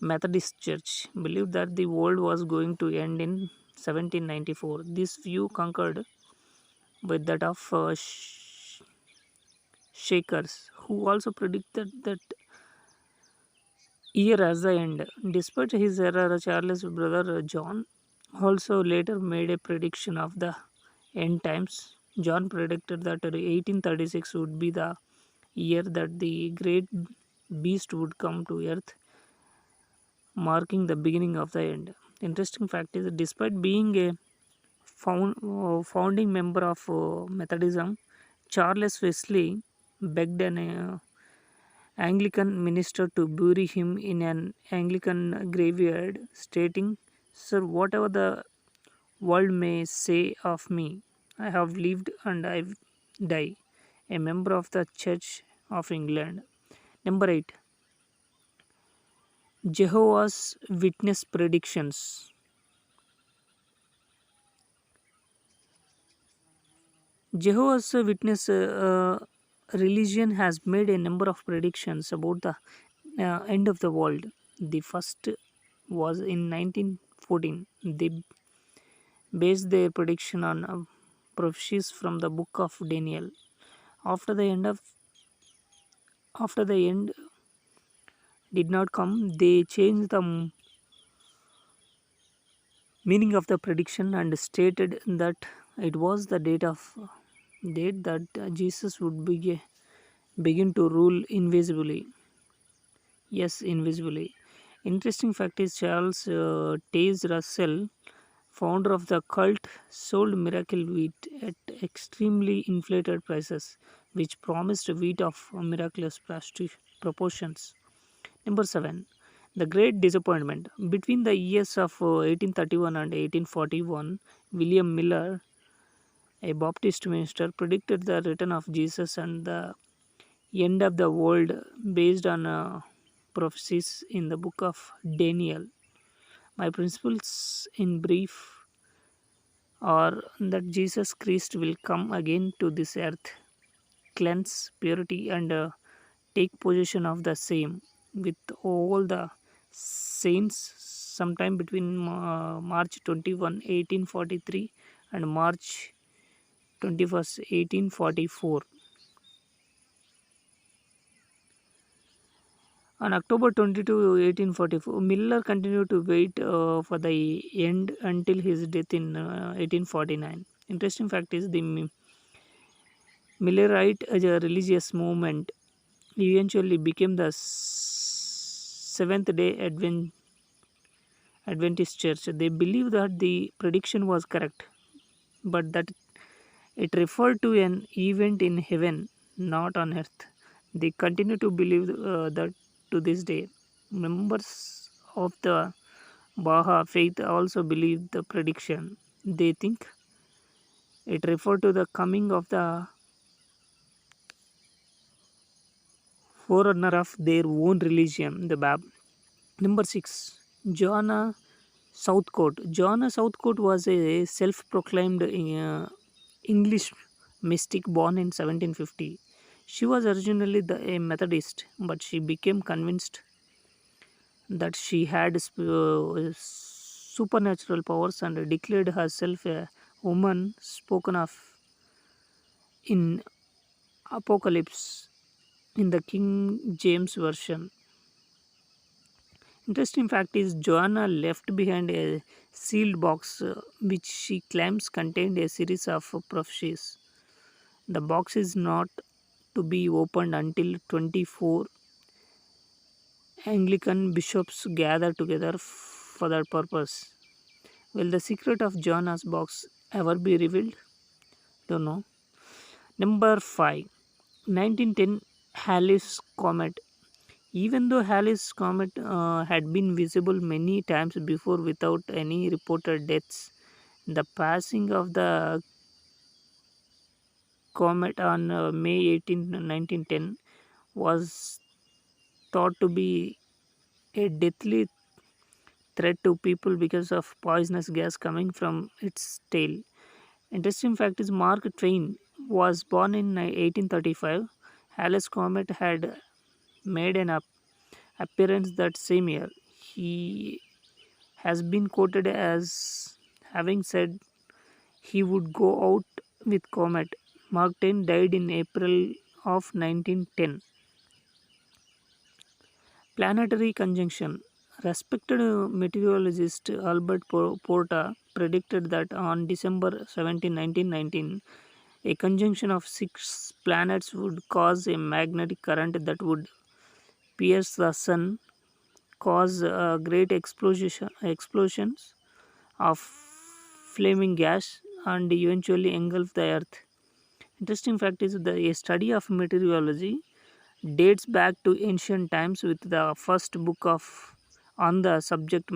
Methodist Church, believed that the world was going to end in 1794. This view concurred with that of Shakers, who also predicted that year as the end. Despite his error, Charles' brother John also later made a prediction of the end times. John predicted that 1836 would be the year that the great beast would come to earth, marking the beginning of the end. Interesting fact is, despite being a founding member of Methodism, Charles Wesley begged an Anglican minister to bury him in an Anglican graveyard, stating, "Sir, whatever the world may say of me, I have lived and I die, a member of the Church of England." Number 8, Jehovah's Witness predictions. Jehovah's Witness religion has made a number of predictions about the end of the world. The first was in 1914. They based their prediction on prophecies from the book of Daniel. After the end of after the end did not come, they changed the meaning of the prediction and stated that it was the date that Jesus would begin to rule invisibly. Yes, invisibly. Interesting fact is, Charles Taze Russell, founder of the cult, sold miracle wheat at extremely inflated prices, which promised wheat of miraculous proportions. Number 7, the Great Disappointment. Between the years of 1831 and 1841, William Miller, a Baptist minister, predicted the return of Jesus and the end of the world based on prophecies in the book of Daniel. My principles in brief are that Jesus Christ will come again to this earth, cleanse purity, and take possession of the same with all the saints sometime between March 21, 1843 and March 21st, 1844. On October 22, 1844, Miller continued to wait for the end until his death in 1849. Interesting fact is, the Millerite as a religious movement eventually became the Seventh Day Adventist Church. They believed that the prediction was correct, but that it referred to an event in heaven, not on earth. They continue to believe that to this day. Members of the Baha faith also believe the prediction. They think it referred to the coming of the forerunner of their own religion, the Bab. Number 6, Joanna Southcote. Joanna Southcote was a self proclaimed English mystic born in 1750. She was originally a Methodist, but she became convinced that she had supernatural powers and declared herself a woman spoken of in Apocalypse. in the King James Version. Interesting fact is Joanna left behind a sealed box which she claims contained a series of prophecies. The box is not to be opened until 24 Anglican bishops gather together for that purpose. Will the secret of Joanna's box ever be revealed? Don't know. Number 5. 1910 Halley's Comet. Even though Halley's Comet had been visible many times before without any reported deaths, the passing of the comet on May 18, 1910 was thought to be a deathly threat to people because of poisonous gas coming from its tail. Interesting fact is Mark Twain was born in 1835. Halley's Comet had made an appearance that same year. He has been quoted as having said he would go out with Comet. Mark Twain died in April of 1910. Planetary conjunction. Respected meteorologist Albert Porta predicted that on December 17, 1919, a conjunction of six planets would cause a magnetic current that would pierce the sun, cause great explosions of flaming gas, and eventually engulf the earth. Interesting fact is that a study of meteorology dates back to ancient times with the first book of on the subject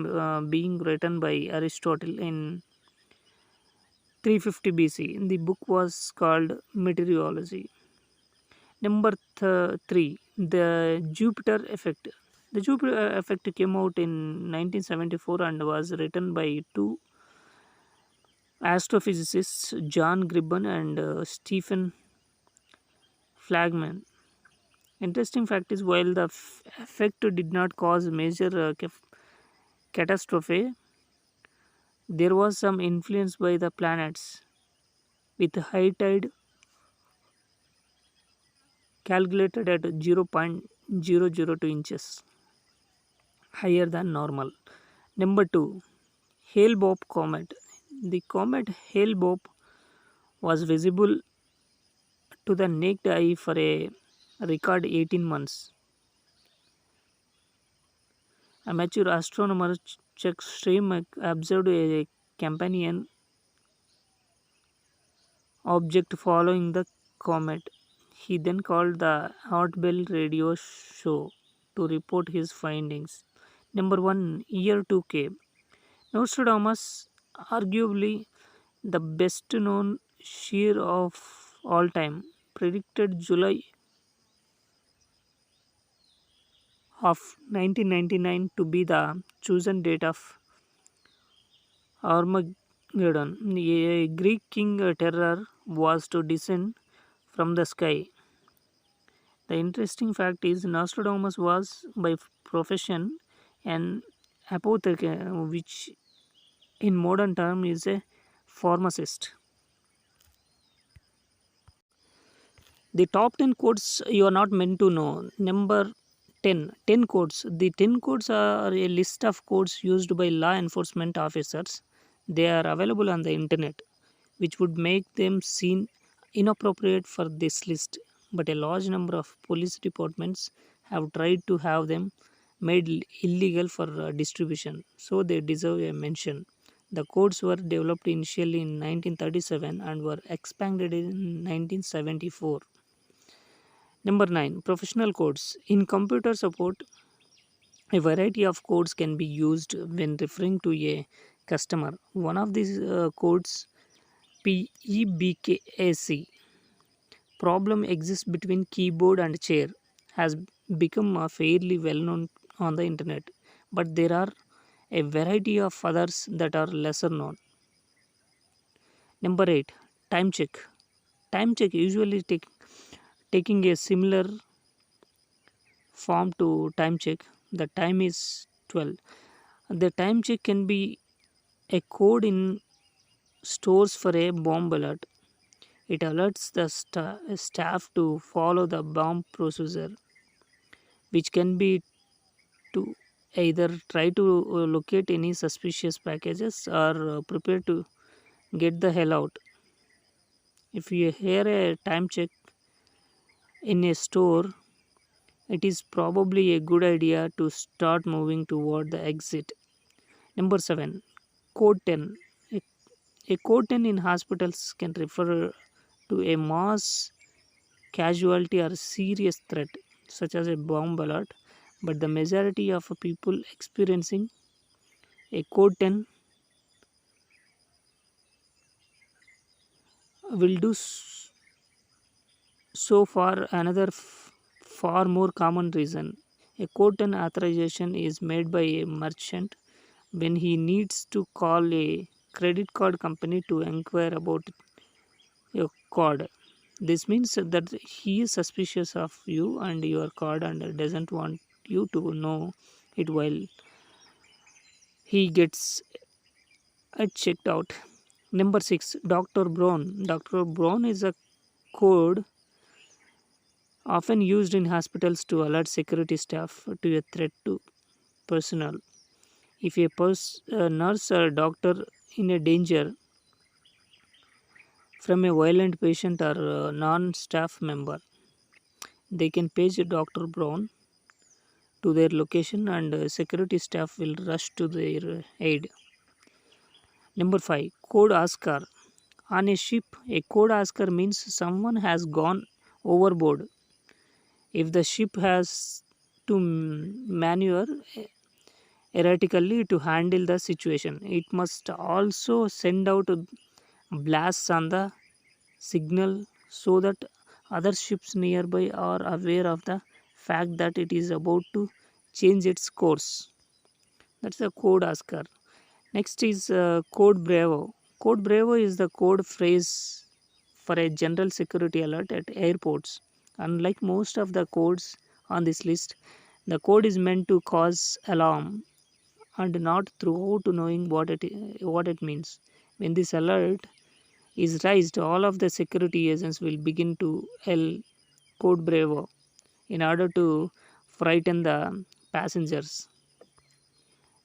being written by Aristotle in 350 BC. The book was called Meteorology. Number 3, the Jupiter effect. The Jupiter effect came out in 1974 and was written by two astrophysicists, John Gribben and Stephen Flagman. Interesting fact is while the effect did not cause major catastrophe, there was some influence by the planets, with high tide calculated at 0.002 inches higher than normal. Number 2, Hale-Bopp comet. The comet Hale-Bopp was visible to the naked eye for a record 18 months. Amateur astronomer Chuck Stream observed a companion object following the comet. He then called the Hot Bell radio show to report his findings. Number 1, Year 2K. Nostradamus, arguably the best known seer of all time, predicted July of 1999 to be the chosen date of Armageddon. A Greek king terror was to descend from the sky. The interesting fact is Nostradamus was by profession an apothecary, which in modern term is a pharmacist. The top 10 codes you are not meant to know. Number 10. 10 codes. The 10 codes are a list of codes used by law enforcement officers. They are available on the internet, which would make them seem inappropriate for this list. But a large number of police departments have tried to have them made illegal for distribution, so they deserve a mention. The codes were developed initially in 1937 and were expanded in 1974. Number 9, professional codes. In computer support, a variety of codes can be used when referring to a customer. One of these codes, PEBKAC, problem exists between keyboard and chair, has become fairly well known on the internet, but there are a variety of others that are lesser known. Number 8, time check. Time check usually taking a similar form to time check. The time is 12. The time check can be a code in stores for a bomb alert. It alerts the staff to follow the bomb procedure, which can be to either try to locate any suspicious packages or prepare to get the hell out. If you hear a time check in a store, it is probably a good idea to start moving toward the exit. Number 7. Code 10. A, a code 10 in hospitals can refer to a mass casualty or serious threat, such as a bomb alert, but the majority of people experiencing a code 10 will do so for another far more common reason. A code 10 authorization is made by a merchant when he needs to call a credit card company to inquire about your card. This means that he is suspicious of you and your card and doesn't want you to know it while he gets it checked out. Number 6. Dr. Brown. Dr. Brown is a code often used in hospitals to alert security staff to a threat to personnel. If a nurse or doctor in a danger from a violent patient or non-staff member, they can page Dr. Brown to their location and security staff will rush to their aid. Number 5. Code Oscar. On a ship, a code Oscar means someone has gone overboard. If the ship has to maneuver erratically to handle the situation, it must also send out blasts on the signal so that other ships nearby are aware of the fact that it is about to change its course. That's the code Oscar. Next is code Bravo. Code Bravo is the code phrase for a general security alert at airports. Unlike most of the codes on this list, the code is meant to cause alarm and not throughout knowing what it means. When this alert is raised, all of the security agents will begin to yell code Bravo in order to frighten the passengers.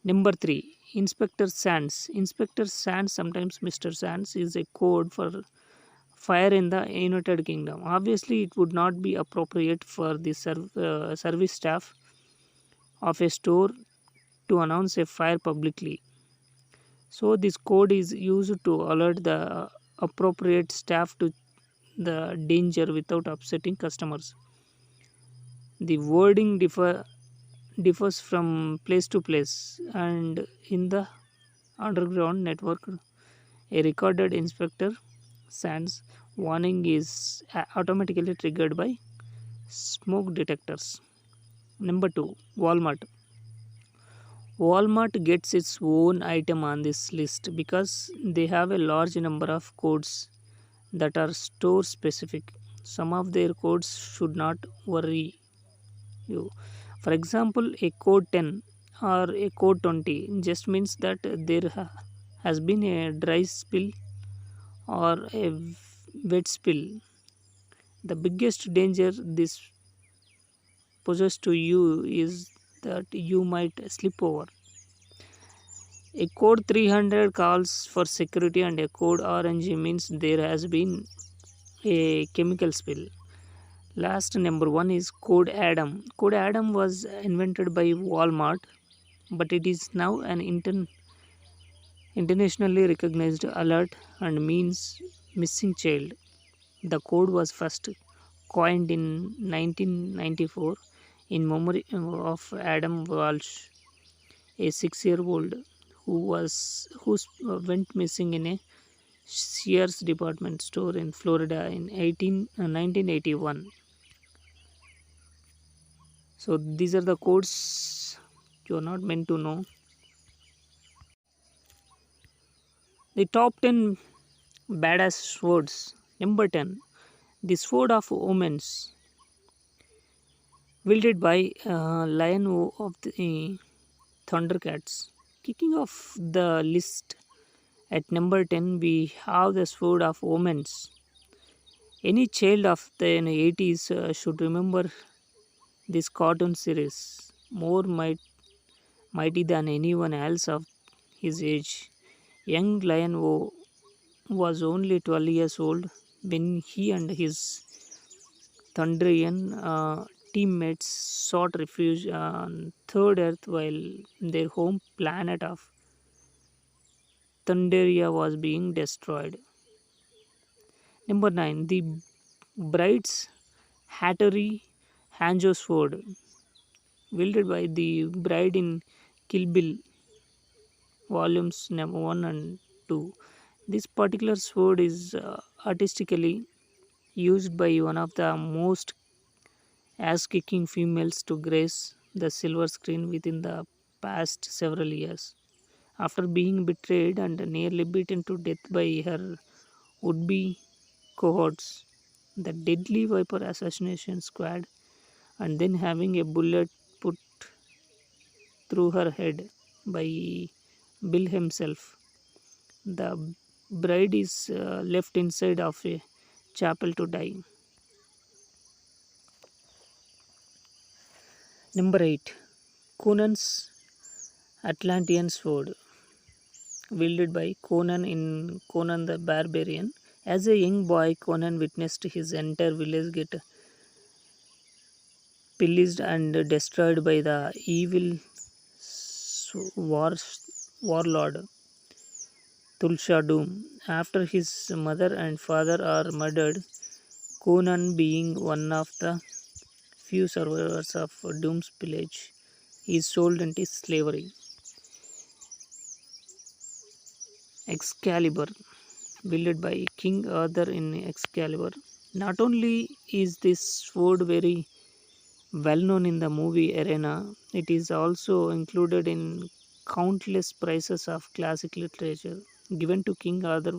Number 3. Inspector Sands. Inspector Sands, sometimes Mr. Sands, is a code for fire in the United Kingdom. Obviously, it would not be appropriate for the service staff of a store to announce a fire publicly. So, this code is used to alert the appropriate staff to the danger without upsetting customers. The wording differs from place to place, and in the underground network, a recorded inspector SANS warning is automatically triggered by smoke detectors. Number 2. Walmart. Walmart gets its own item on this list because they have a large number of codes that are store specific. Some of their codes should not worry you. For example, a code 10 or a code 20 just means that there has been a dry spill or a wet spill. The biggest danger this poses to you is that you might slip over. A code 300 calls for security and a code orange means there has been a chemical spill. Last, number 1 is code Adam. Code Adam was invented by Walmart, but it is now an internationally recognized alert and means missing child. The code was first coined in 1994 in memory of Adam Walsh, a 6-year-old who went missing in a Sears department store in Florida in 1981. So these are the codes you are not meant to know. The top 10 badass swords. Number 10. The Sword of Omens, wielded by Lion of the Thundercats. Kicking off the list at number 10, we have the Sword of Omens. Any child of the 80s should remember this cartoon series more mighty than anyone else of his age. Young Lion was only 12 years old when he and his Thunderian teammates sought refuge on Third Earth while their home planet of Thunderia was being destroyed. Number 9. The Bride's Hattery Hanjo Sword, wielded by the bride in Kill Bill volumes number 1 and 2. This particular sword is artistically used by one of the most ass kicking females to grace the silver screen within the past several years. After being betrayed and nearly beaten to death by her would be cohorts, the deadly Viper assassination squad, and then having a bullet put through her head by Bill himself. The bride is left inside of a chapel to die. Number 8. Conan's Atlantean Sword, wielded by Conan in Conan the Barbarian. As a young boy, Conan witnessed his entire village get pillaged and destroyed by the evil warlord Tulsa Doom. After his mother and father are murdered, Conan, being one of the few survivors of Doom's pillage, is sold into slavery. Excalibur, wielded by King Arthur in Excalibur. Not only is this sword very well known in the movie arena, it is also included in countless prizes of classic literature given to King Arthur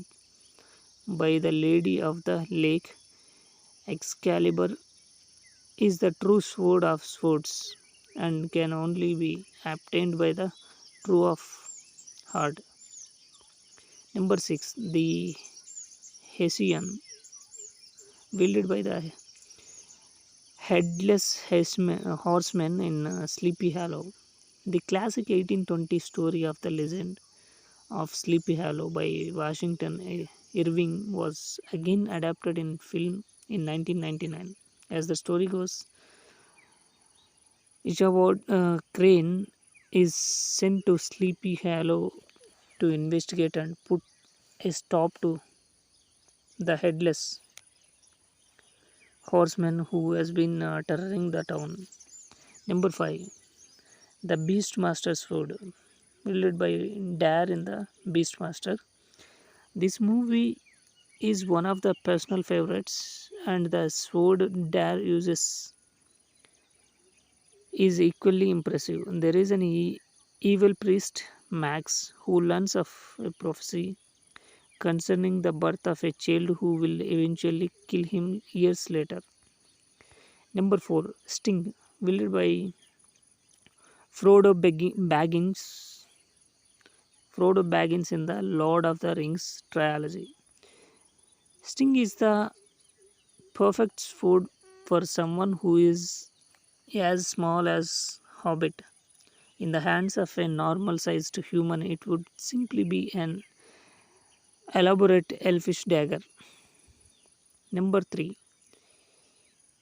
by the Lady of the Lake. Excalibur is the true sword of swords and can only be obtained by the true of heart. Number 6. The Hessian, wielded by the headless horseman in Sleepy Hollow. The classic 1820 story of the legend of Sleepy Hollow by Washington Irving was again adapted in film in 1999. As the story goes, Ichabod Crane is sent to Sleepy Hollow to investigate and put a stop to the headless horseman who has been terroring the town. Number 5. The Beastmaster Sword, wielded by Dare in the Beastmaster. This movie is one of the personal favorites, and the sword Dare uses is equally impressive. There is an evil priest, Max, who learns of a prophecy concerning the birth of a child who will eventually kill him years later. Number 4. Sting, wielded by Baggins, Frodo Baggins in the Lord of the Rings trilogy. Sting is the perfect food for someone who is as small as Hobbit. In the hands of a normal sized human, it would simply be an elaborate elfish dagger. Number 3.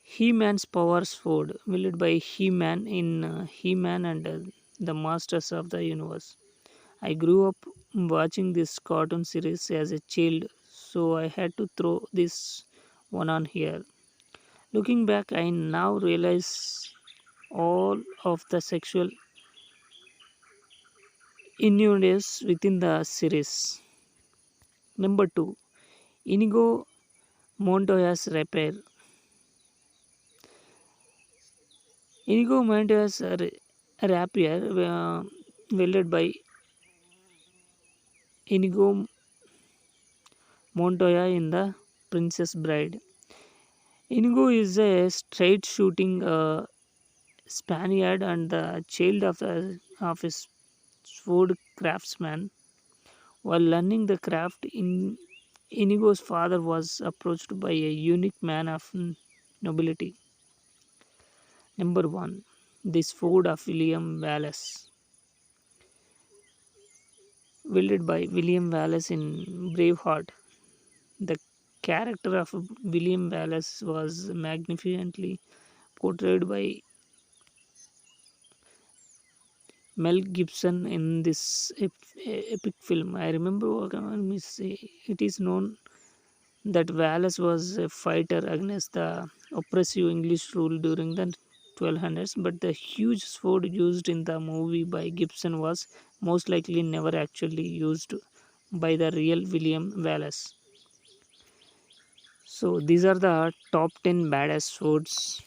He Man's Power Sword, wielded by He Man in He Man and the Masters of the Universe. I grew up watching this cartoon series as a child, so I had to throw this one on here. Looking back, I now realize all of the sexual innuendos within the series. Number 2. Inigo Montoya's Repair. Inigo Montoya's rapier, wielded by Inigo Montoya in The Princess Bride. Inigo is a straight shooting Spaniard and the child of his sword craftsman. While learning the craft Inigo's father was approached by a unique man of nobility. Number 1. This Ford of William Wallace, wielded by William Wallace in Braveheart. The character of William Wallace was magnificently portrayed by Mel Gibson in this epic film. I remember it is known that Wallace was a fighter against the oppressive English rule during the 1200s, but the huge sword used in the movie by Gibson was most likely never actually used by the real William Wallace. So these are the top 10 badass swords.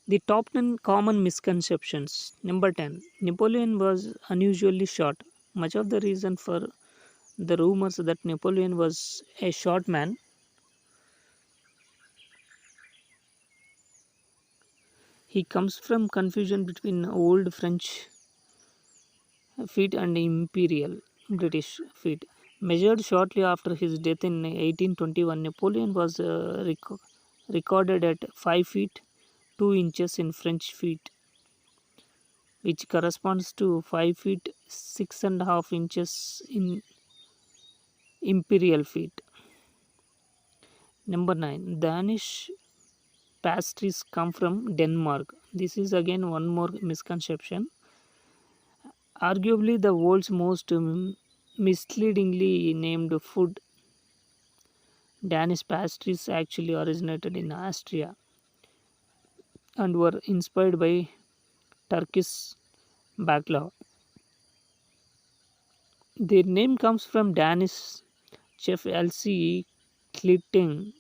The top 10 common misconceptions. Number 10. Napoleon was unusually short. Much of the reason for the rumors that Napoleon was a short man, he comes from confusion between old French feet and imperial British feet. Measured shortly after his death in 1821, Napoleon was recorded at 5 feet 2 inches in French feet, which corresponds to 5 feet 6.5 inches in imperial feet. Number 9. Danish pastries come from Denmark. This is again one more misconception. Arguably the world's most misleadingly named food, Danish pastries actually originated in Austria and were inspired by Turkish baklava. Their name comes from Danish chef L.C. Clitting,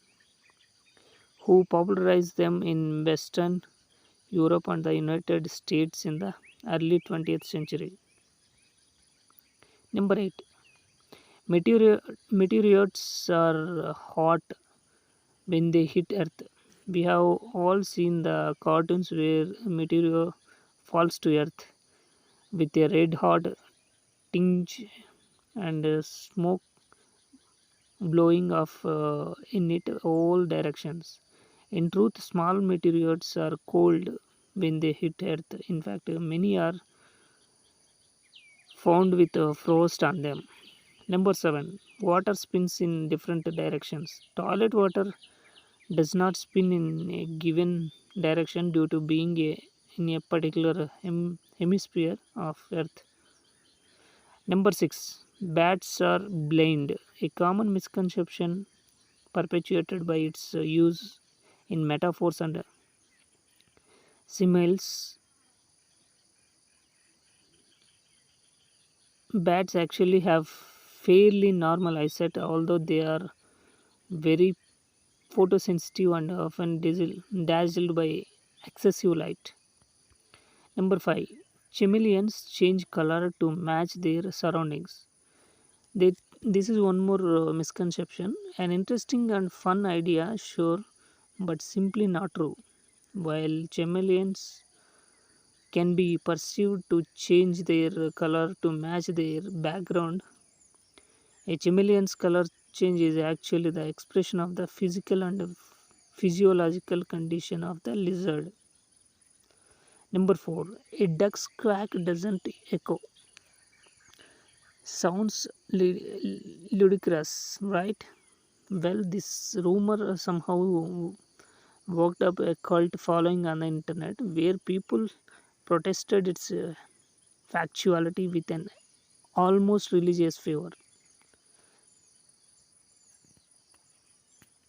who popularized them in Western Europe and the United States in the early 20th century. Number 8. Meteorites are hot when they hit Earth. We have all seen the cartoons where a meteor falls to Earth with a red hot tinge and smoke blowing off in it all directions. In truth, small meteorites are cold when they hit Earth. In fact, many are found with frost on them. Number 7. Water spins in different directions. Toilet water does not spin in a given direction due to being in a particular hemisphere of Earth. Number 6. Bats are blind. A common misconception perpetuated by its use in metaphors and similes. Bats actually have fairly normal eyesight, although they are very photosensitive and often dazzled by excessive light. Number 5. Chameleons change color to match their surroundings. They, this is one more misconception. An interesting and fun idea, sure, but simply not true. While chameleons can be perceived to change their color to match their background, a chameleon's color change is actually the expression of the physical and physiological condition of the lizard. Number 4. A duck's quack doesn't echo. Sounds ludicrous, right? Well, this rumor somehow worked up a cult following on the internet where people protested its factuality with an almost religious fervor.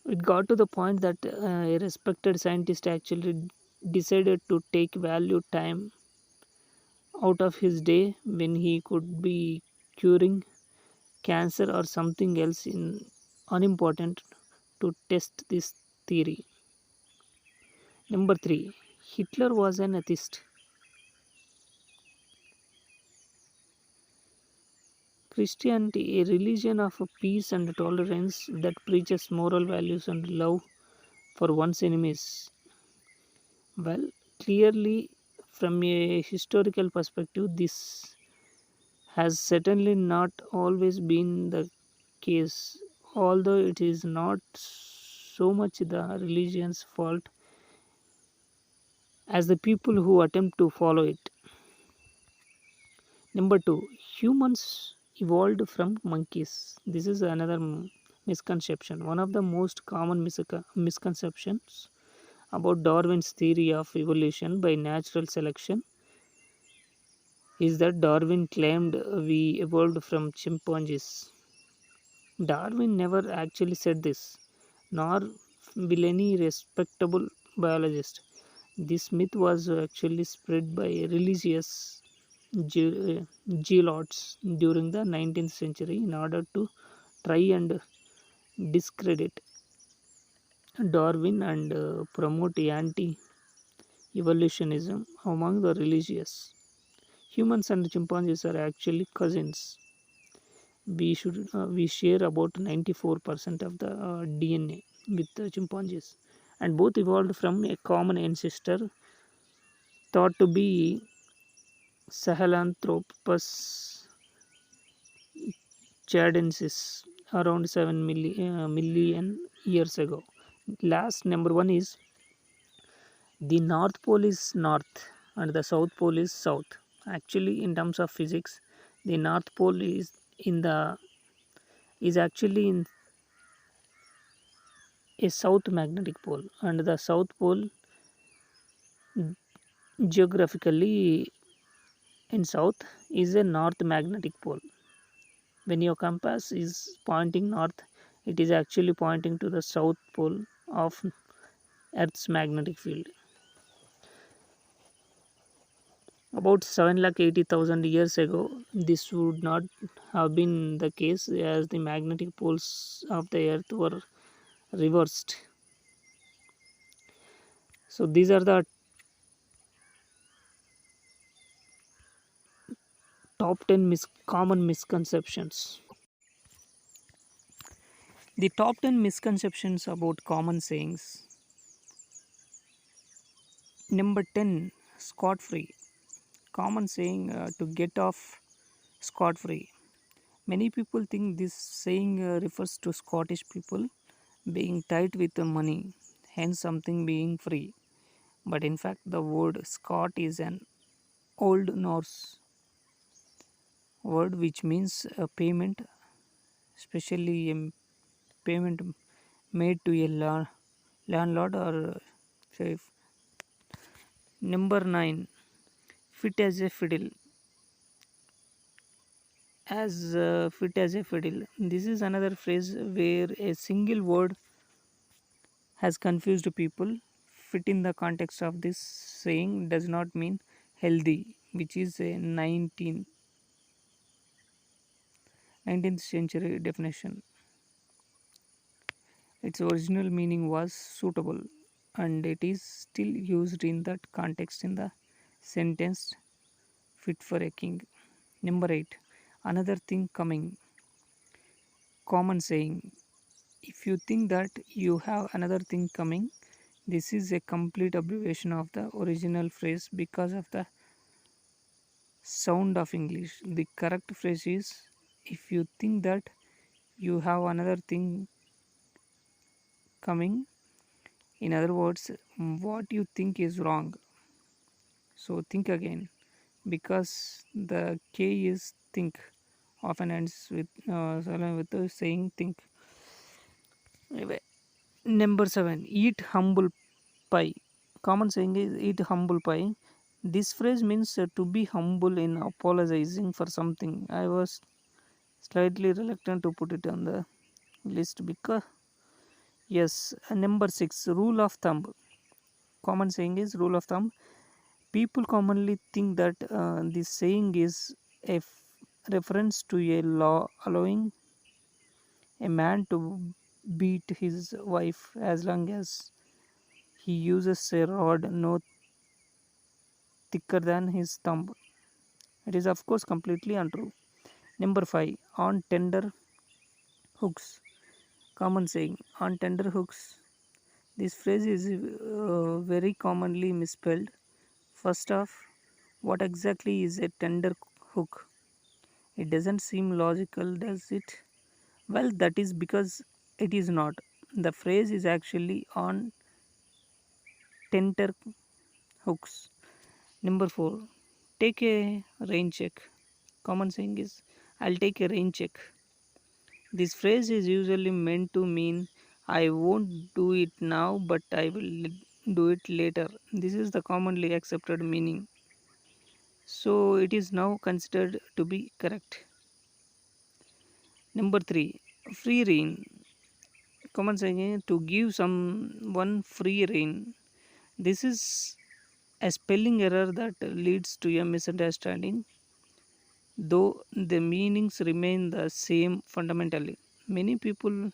It got to the point that a respected scientist actually decided to take value time out of his day when he could be curing cancer or something else in unimportant to test this theory. Number 3. Hitler was an atheist. Christianity, a religion of peace and tolerance that preaches moral values and love for one's enemies. Well, clearly, from a historical perspective, this has certainly not always been the case, although it is not so much the religion's fault as the people who attempt to follow it. Number two, humans evolved from monkeys. This is another misconception. One of the most common misconceptions about Darwin's theory of evolution by natural selection is that Darwin claimed we evolved from chimpanzees. Darwin never actually said this, nor will any respectable biologist. This myth was actually spread by religious zealots during the 19th century in order to try and discredit Darwin and promote anti evolutionism among the religious. Humans and chimpanzees are actually cousins. We share about 94% of the DNA with the chimpanzees, and both evolved from a common ancestor thought to be Sahelanthropus chadensis around 7 million years ago. Last number one is the North Pole is north and the South Pole is south. Actually, in terms of physics, the North Pole is actually in a south magnetic pole, and the South Pole geographically in south is a north magnetic pole. When your compass is pointing north, it is actually pointing to the south pole of Earth's magnetic field. About 780,000 years ago, this would not have been the case as the magnetic poles of the Earth were reversed. So, these are the top 10 common misconceptions. The top 10 misconceptions about common sayings. Number 10, scot free. Common saying to get off scot free. Many people think this saying refers to Scottish people being tight with the money, hence something being free. But in fact, the word scot is an Old Norse word which means a payment, especially a payment made to a landlord or sheriff. Number 9, fit as a fiddle. As fit as a fiddle. This is another phrase where a single word has confused people. Fit in the context of this saying does not mean healthy, which is a 19th century definition. Its original meaning was suitable, and it is still used in that context in the sentence fit for a king. Number 8, another thing coming. Common saying. If you think that you have another thing coming, this is a complete abbreviation of the original phrase because of the sound of English. The correct phrase is if you think that you have another thing coming. In other words, what you think is wrong. So think again because the K is think often ends with the saying think. Anyway, number 7, eat humble pie. Common saying is eat humble pie. This phrase means to be humble in apologizing for something. I was slightly reluctant to put it on the list because yes, number 6, rule of thumb. Common saying is rule of thumb. People commonly think that this saying is a reference to a law allowing a man to beat his wife as long as he uses a rod no thicker than his thumb. It is of course completely untrue. Number 5, on tender hooks. Common saying on tender hooks. This phrase is very commonly misspelled. First off, what exactly is a tender hook? It doesn't seem logical, does it? Well, that is because it is not. The phrase is actually on tenter hooks. Number 4, take a rain check. Common saying is, I'll take a rain check. This phrase is usually meant to mean I won't do it now, but I will do it later. This is the commonly accepted meaning. So it is now considered to be correct. Number 3, free rein. Common saying is to give someone free rein. This is a spelling error that leads to a misunderstanding, though the meanings remain the same fundamentally. Many people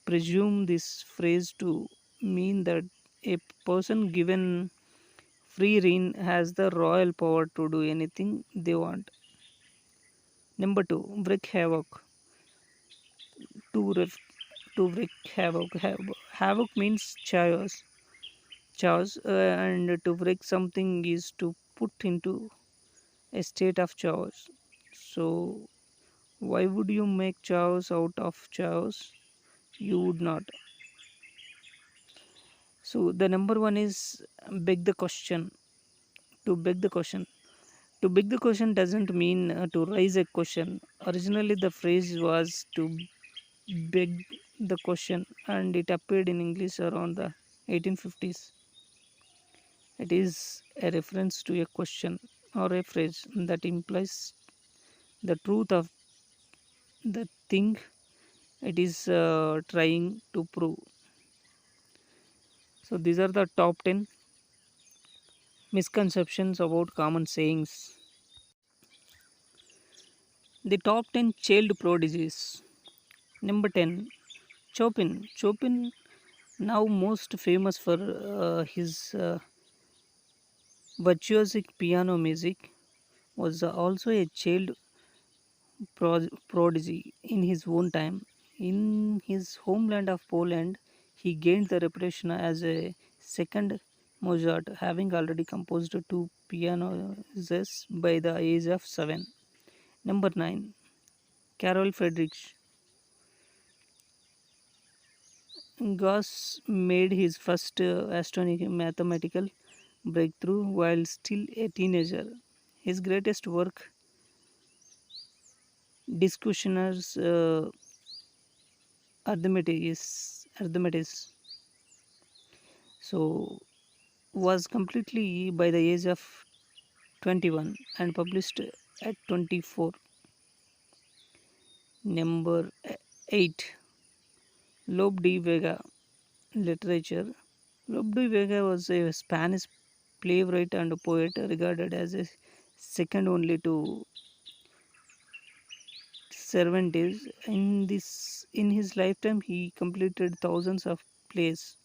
presume this phrase to mean that a person given free rein has the royal power to do anything they want. Number 2, wreak havoc. To, ref, to wreak havoc. Havoc means chaos. Chaos, and to wreak something is to put into a state of chaos. So, why would you make chaos out of chaos? You would not. So, the number one is beg the question. To beg the question. To beg the question doesn't mean to raise a question. Originally, the phrase was to beg the question, and it appeared in English around the 1850s. It is a reference to a question or a phrase that implies the truth of the thing it is trying to prove. So, these are the top 10 misconceptions about common sayings. The top 10 child prodigies. Number 10, Chopin. Chopin, now most famous for his virtuosic piano music, was also a child prodigy in his own time. In his homeland of Poland, he gained the reputation as a second Mozart, having already composed two pianos by the age of 7. Number 9, Carol Friedrich. Gauss made his first astronomical mathematical breakthrough while still a teenager. His greatest work, Discussioners Arithmetis, so was completely by the age of 21 and published at 24. Number 8, Lope de Vega literature. Lope de Vega was a Spanish playwright and poet regarded as a second only to Cervantes. In his lifetime, he completed thousands of plays.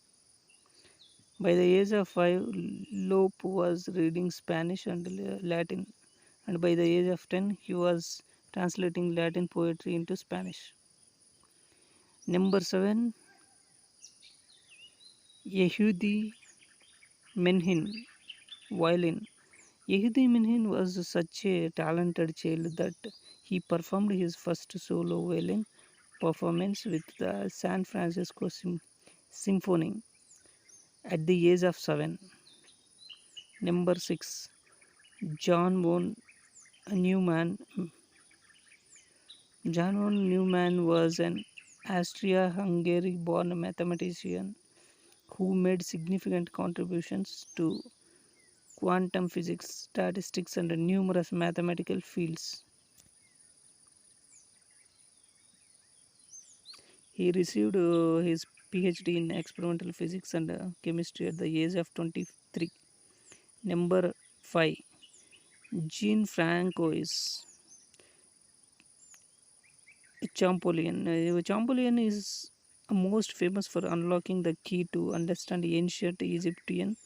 By the age of 5, Lope was reading Spanish and Latin, and by the age of 10, he was translating Latin poetry into Spanish. Number 7, Yehudi Menhin, violin. Yehudi Menhin was such a talented child that he performed his first solo violin performance with the San Francisco Symphony at the age of 7. Number 6, John von Neumann. John von Neumann was an Austria-Hungary born mathematician who made significant contributions to quantum physics, statistics, and numerous mathematical fields. He received his PhD in experimental physics and chemistry at the age of 23. Number 5, Jean Francois Champollion. Champollion is most famous for unlocking the key to understand ancient Egyptian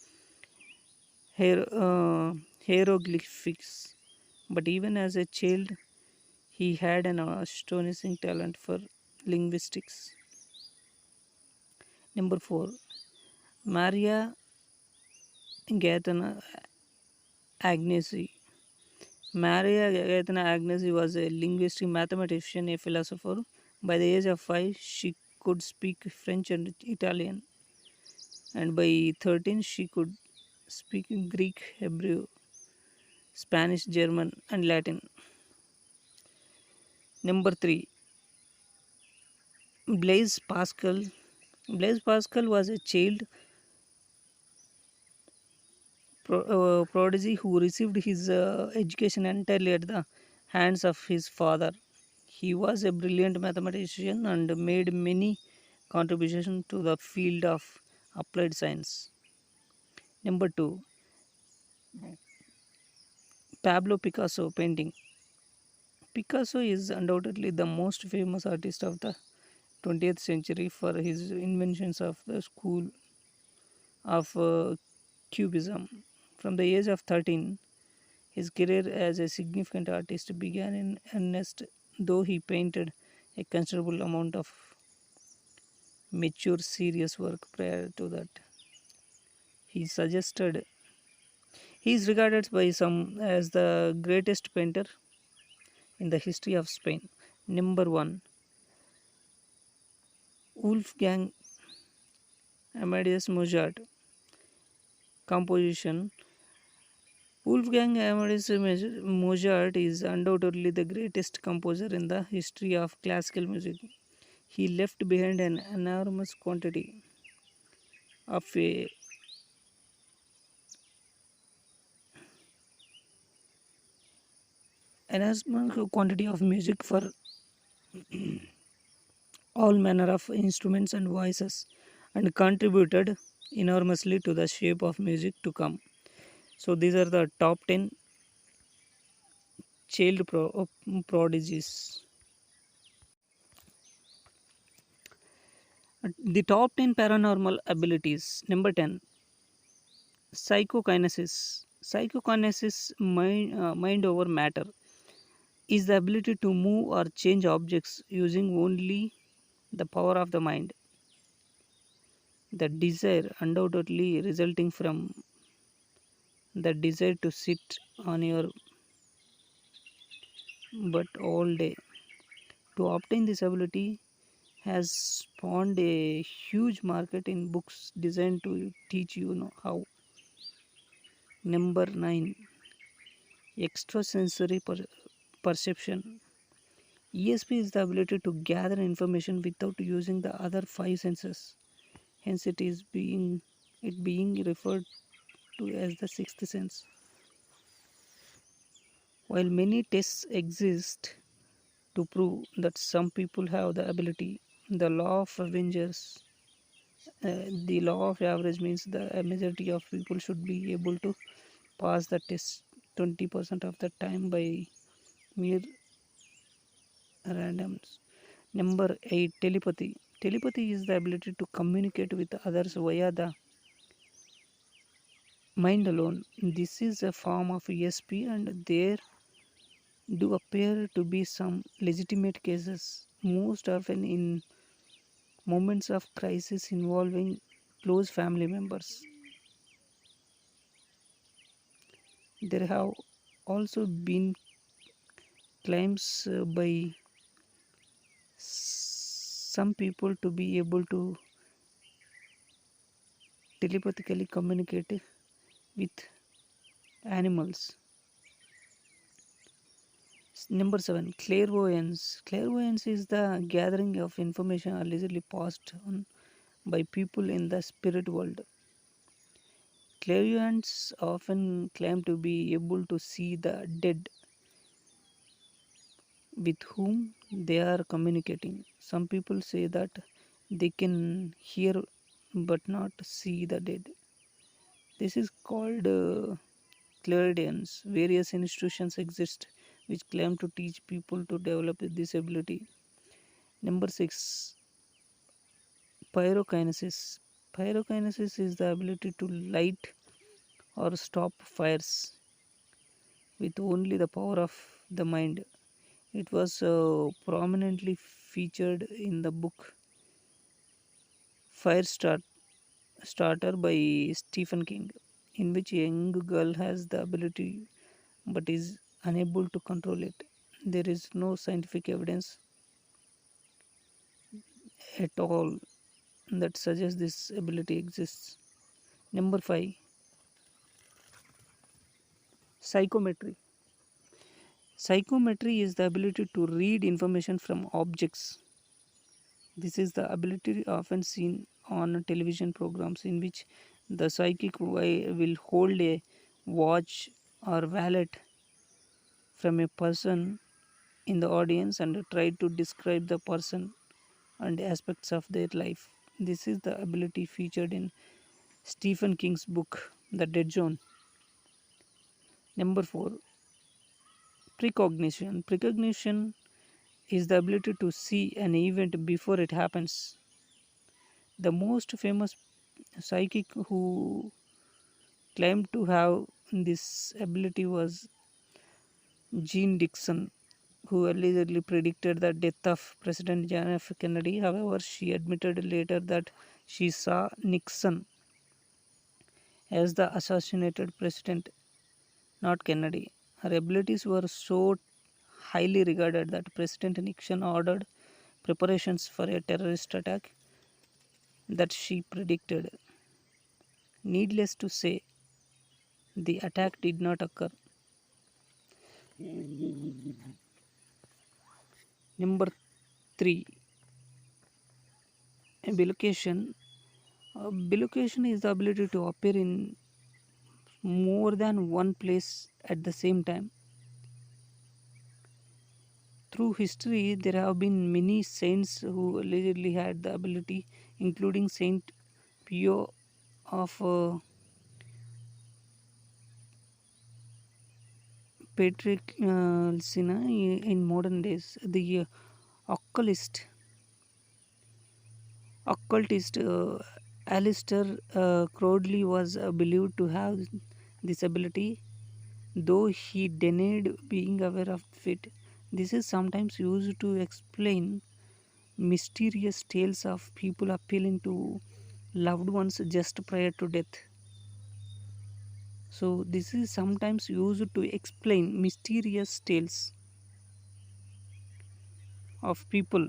hieroglyphics. But even as a child, he had an astonishing talent for linguistics. Number 4, Maria Gaetana Agnesi. Maria Gaetana Agnesi was a linguistic mathematician, a philosopher. By the age of 5, she could speak French and Italian, and by 13, she could speak Greek, Hebrew, Spanish, German, and Latin. Number 3, Blaise Pascal. Blaise Pascal was a child prodigy who received his education entirely at the hands of his father. He was a brilliant mathematician and made many contributions to the field of applied science. Number 2, Pablo Picasso painting. Picasso is undoubtedly the most famous artist of the 20th century for his inventions of the school of Cubism. From the age of 13, his career as a significant artist began in earnest, though he painted a considerable amount of mature, serious work prior to that. He suggested he is regarded by some as the greatest painter in the history of Spain. Number 1, Wolfgang Amadeus Mozart composition. Wolfgang Amadeus Mozart is undoubtedly the greatest composer in the history of classical music. He left behind an enormous quantity of a enormous quantity of music for all manner of instruments and voices, and contributed enormously to the shape of music to come. So these are the top 10 prodigies. The top 10 paranormal abilities. Number 10, psychokinesis. Psychokinesis, mind over matter, is the ability to move or change objects using only the power of the mind. The desire undoubtedly resulting from the desire to sit on your butt all day. To obtain this ability has spawned a huge market in books designed to teach you know how. Number 9, extrasensory perception. ESP is the ability to gather information without using the other five senses. Hence, it being referred to as the sixth sense. While many tests exist to prove that some people have the ability, the law of the law of average means the majority of people should be able to pass the test 20% of the time by mere randoms. Number 8, telepathy. Telepathy is the ability to communicate with others via the mind alone. This is a form of ESP, and there do appear to be some legitimate cases, most often in moments of crisis involving close family members. There have also been claims by some people to be able to telepathically communicate with animals. Number 7, clairvoyance. Clairvoyance is the gathering of information allegedly passed on by people in the spirit world. Clairvoyants often claim to be able to see the dead with whom they are communicating. Some people say that they can hear but not see the dead. This is called clairaudience. Various institutions exist which claim to teach people to develop this ability. Number 6, pyrokinesis. Pyrokinesis is the ability to light or stop fires with only the power of the mind. It was prominently featured in the book Starter by Stephen King, in which a young girl has the ability but is unable to control it. There is no scientific evidence at all that suggests this ability exists. Number 5, psychometry. Psychometry is the ability to read information from objects. This is the ability often seen on television programs in which the psychic will hold a watch or wallet from a person in the audience and try to describe the person and aspects of their life. This is the ability featured in Stephen King's book, The Dead Zone. Number 4, precognition. Precognition is the ability to see an event before it happens. The most famous psychic who claimed to have this ability was Jean Dixon, who allegedly predicted the death of President John F. Kennedy. However, she admitted later that she saw Nixon as the assassinated president, not Kennedy. Her abilities were so highly regarded that President Nixon ordered preparations for a terrorist attack that she predicted. Needless to say, the attack did not occur. Number 3, bilocation. Bilocation is the ability to appear in more than one place at the same time. Through history, there have been many saints who allegedly had the ability, including Saint Pio of Patricina in modern days. The occultist, occultist Alistair Crowley was believed to have this ability, though he denied being aware of it. This is sometimes used to explain mysterious tales of people appealing to loved ones just prior to death. So, this is sometimes used to explain mysterious tales of people.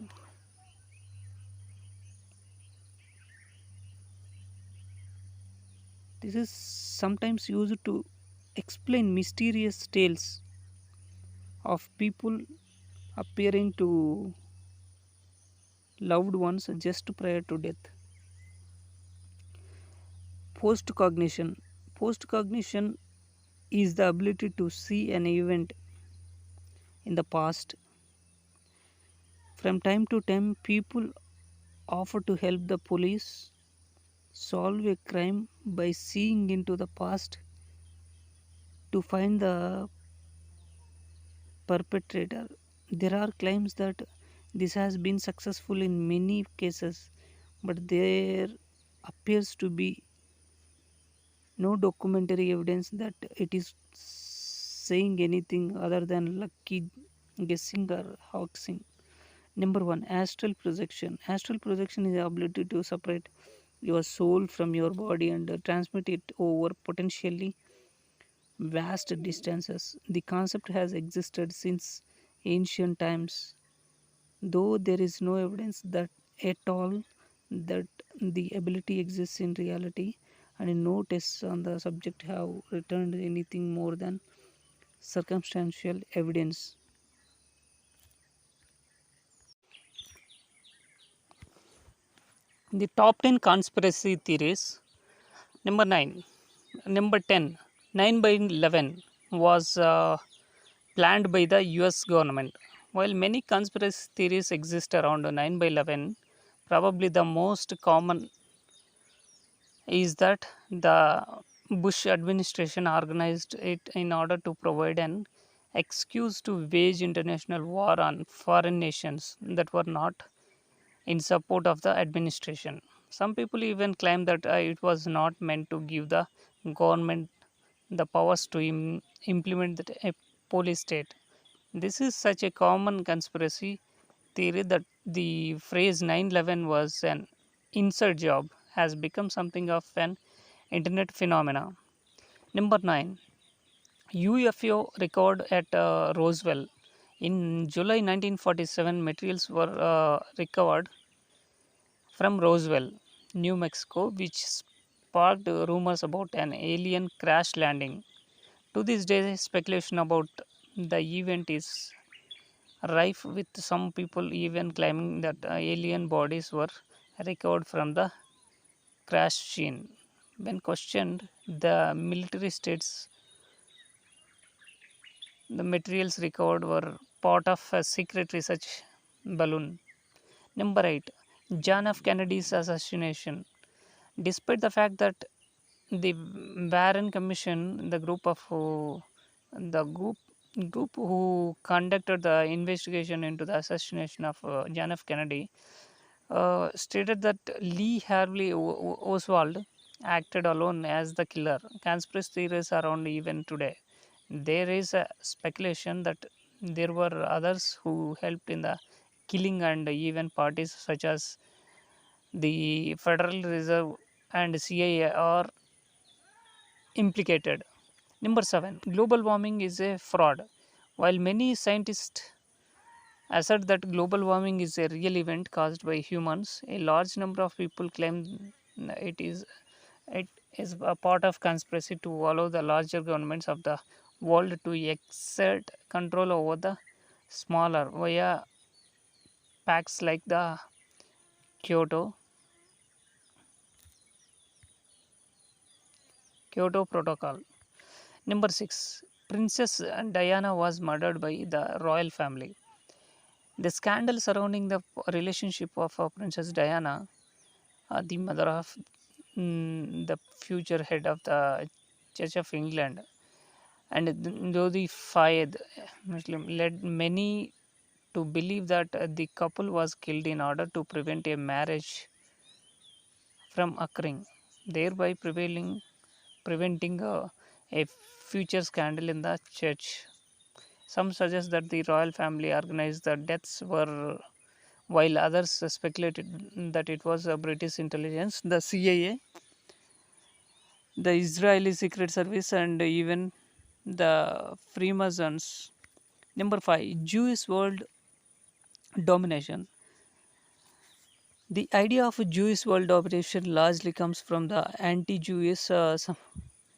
This is sometimes used to explain mysterious tales of people appearing to loved ones just prior to death. Postcognition. Postcognition is the ability to see an event in the past. From time to time, people offer to help the police solve a crime by seeing into the past to find the perpetrator. There are claims that this has been successful in many cases, but there appears to be no documentary evidence that it is saying anything other than lucky guessing or hoaxing. Number 1, astral projection. Astral projection is the ability to separate your soul from your body and transmit it over potentially vast distances. The concept has existed since ancient times, though there is no evidence that at all that the ability exists in reality, and no tests on the subject have returned anything more than circumstantial evidence. The top 10 conspiracy theories. Number 9. Number 10. 9 by 11 was planned by the US government. While many conspiracy theories exist around 9 by 11, probably the most common is that the Bush administration organized it in order to provide an excuse to wage international war on foreign nations that were not in support of the administration. Some people even claim that it was not meant to give the government the powers to implement a police state. This is such a common conspiracy theory that the phrase 9/11 was an inside job has become something of an internet phenomena. Number 9. UFO record at Roswell. In July 1947, materials were recovered from Roswell, New Mexico, which sparked rumors about an alien crash landing. To this day, speculation about the event is rife, with some people even claiming that alien bodies were recovered from the crash scene. When questioned, the military states the materials recovered were part of a secret research balloon. Number 8. John F. Kennedy's assassination. Despite the fact that the Warren Commission, the group who conducted the investigation into the assassination of John F. Kennedy, stated that Lee Harvey Oswald acted alone as the killer. Conspiracy theories around even today. There is a speculation that there were others who helped in the killing, and even parties such as the Federal Reserve and CIA are implicated. Number 7. Global warming is a fraud. While many scientists assert that global warming is a real event caused by humans, a large number of people claim it is it is a part of conspiracy to allow the larger governments of the world to exert control over the smaller via pacts like the Kyoto Kyoto Protocol. Number 6. Princess Diana was murdered by the royal family. The scandal surrounding the relationship of Princess Diana, the mother of the future head of the Church of England, and Dodi Fayed Muslim, led many to believe that the couple was killed in order to prevent a marriage from occurring, thereby preventing a future scandal in the church. Some suggest that the royal family organized the deaths, while others speculated that it was British intelligence, the CIA, the Israeli Secret Service, and even the Freemasons. Number 5. Jewish world domination. The idea of a Jewish world domination largely comes from the anti-Jewish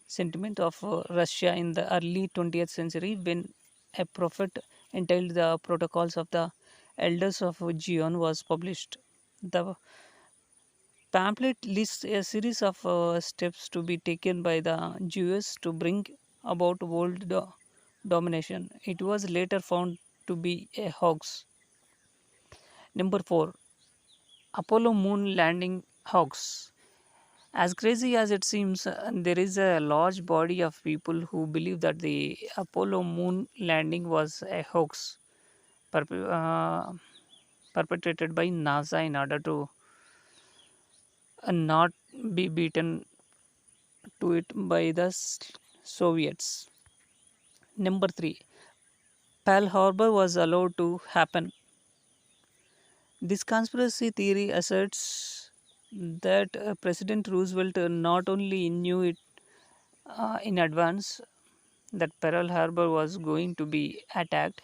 sentiment of Russia in the early 20th century, when a prophet entitled "The Protocols of the Elders of Zion" was published. The pamphlet lists a series of steps to be taken by the Jews to bring about world domination. It was later found to be a hoax. Number 4. Apollo moon landing hoax. As crazy as it seems, there is a large body of people who believe that the Apollo moon landing was a hoax perpe- uh, perpetrated by NASA in order to not be beaten to it by the Soviets. Number 3. Pearl Harbor was allowed to happen. This conspiracy theory asserts that President Roosevelt not only knew it in advance that Pearl Harbor was going to be attacked,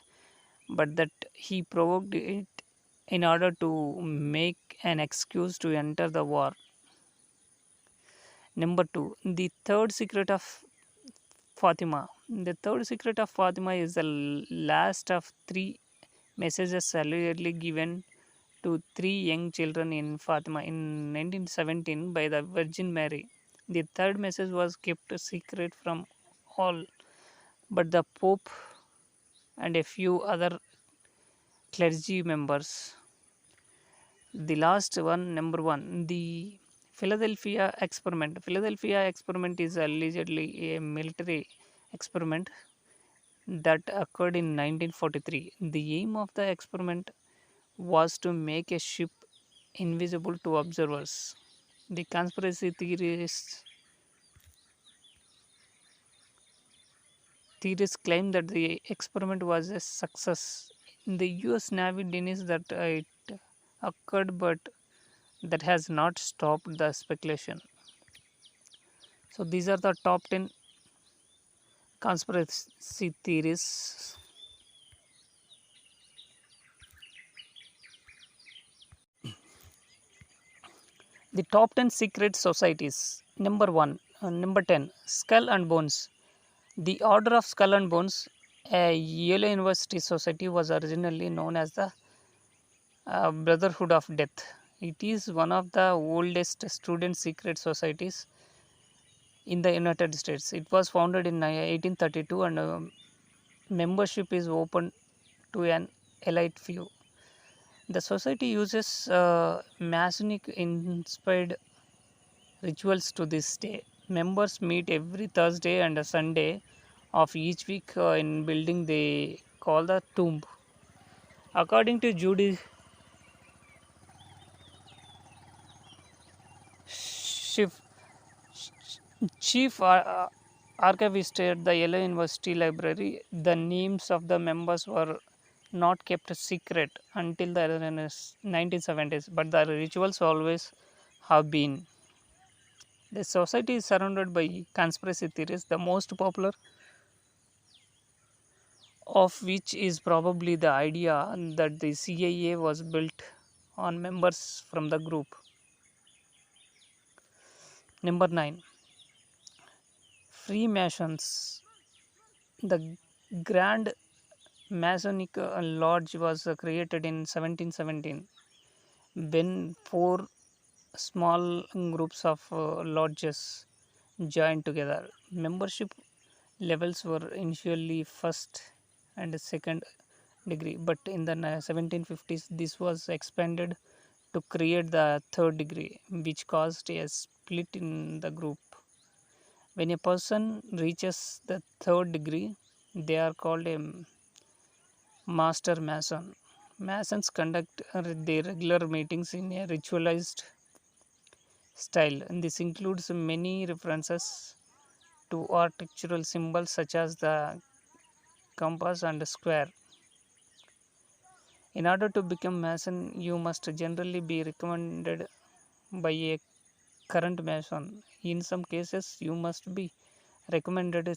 but that he provoked it in order to make an excuse to enter the war. Number 2. The third secret of Fatima. The third secret of Fatima is the last of three messages allegedly given to three young children in Fatima in 1917 by the Virgin Mary. The third message was kept secret from all but the Pope and a few other clergy members. The last one, number 1, the Philadelphia experiment. Philadelphia experiment is allegedly a military experiment that occurred in 1943. The aim of the experiment was to make a ship invisible to observers. The conspiracy theorists claim that the experiment was a success. The US Navy denies that it occurred, but that has not stopped the speculation. So these are the top 10 Conspiracy theories. The top 10 secret societies. Number 1, number 10, Skull and Bones. The Order of Skull and Bones, a Yale University society, was originally known as the Brotherhood of Death. It is one of the oldest student secret societies in the United States. It was founded in 1832 and membership is open to an elite few. The society uses Masonic inspired rituals to this day. Members meet every Thursday and a Sunday of each week in building they call the tomb. According to Judy Schiff, Chief Archivist at the Yale University Library, the names of the members were not kept secret until the 1970s, but the rituals always have been. The society is surrounded by conspiracy theories, the most popular of which is probably the idea that the CIA was built on members from the group. Number 9, Freemasons. The Grand Masonic Lodge was created in 1717 when four small groups of lodges joined together. Membership levels were initially first and second degree, but in the 1750s this was expanded to create the third degree, which caused a split in the group. When a person reaches the third degree, they are called a master mason. Masons conduct their regular meetings in a ritualized style, and this includes many references to architectural symbols such as the compass and square. In order to become Mason, you must generally be recommended by a current Mason. In some cases, you must be recommended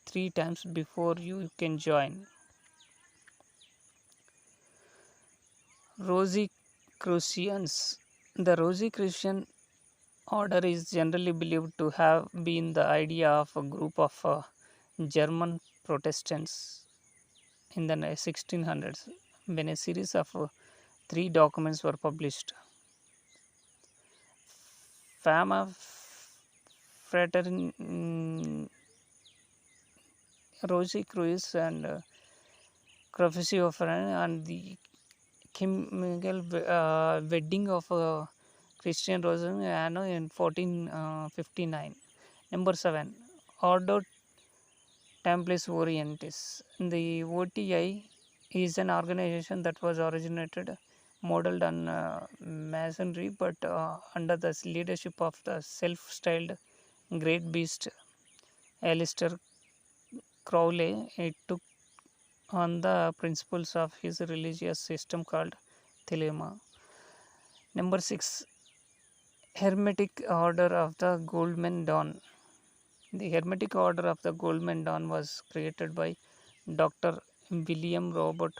3 times before you can join. Rosicrucians. The Rosicrucian order is generally believed to have been the idea of a group of German Protestants in the 1600s when a series of 3 documents were published. Fama Fratern Rosicrucians and Prophecy of and the chemical wedding of Christian Rosano in 1459. Number 7, Ordo Templis Orientis. The OTI is an organization that was originated modeled on masonry but under the leadership of the self-styled great beast Alistair Crowley. It took on the principles of his religious system called Thelema. Number 6, Hermetic Order of the Golden Dawn. The Hermetic Order of the Golden Dawn was created by Dr. William Robert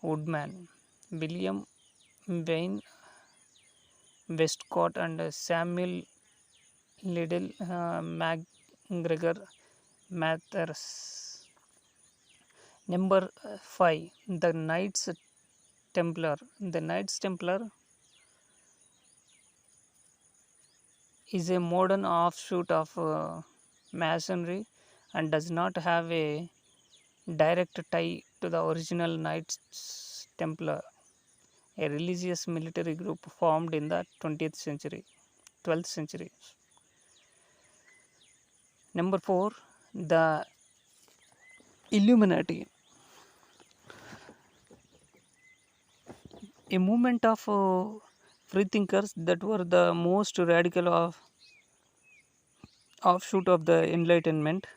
Woodman, William Wayne Westcott, and Samuel Liddell MacGregor Mathers. Number 5, the Knights Templar. The Knights Templar is a modern offshoot of Masonry and does not have a direct tie to the original Knights Templar, a religious military group formed in the 20th century, 12th century. Number 4, the Illuminati, a movement of freethinkers that were the most radical of offshoot of the Enlightenment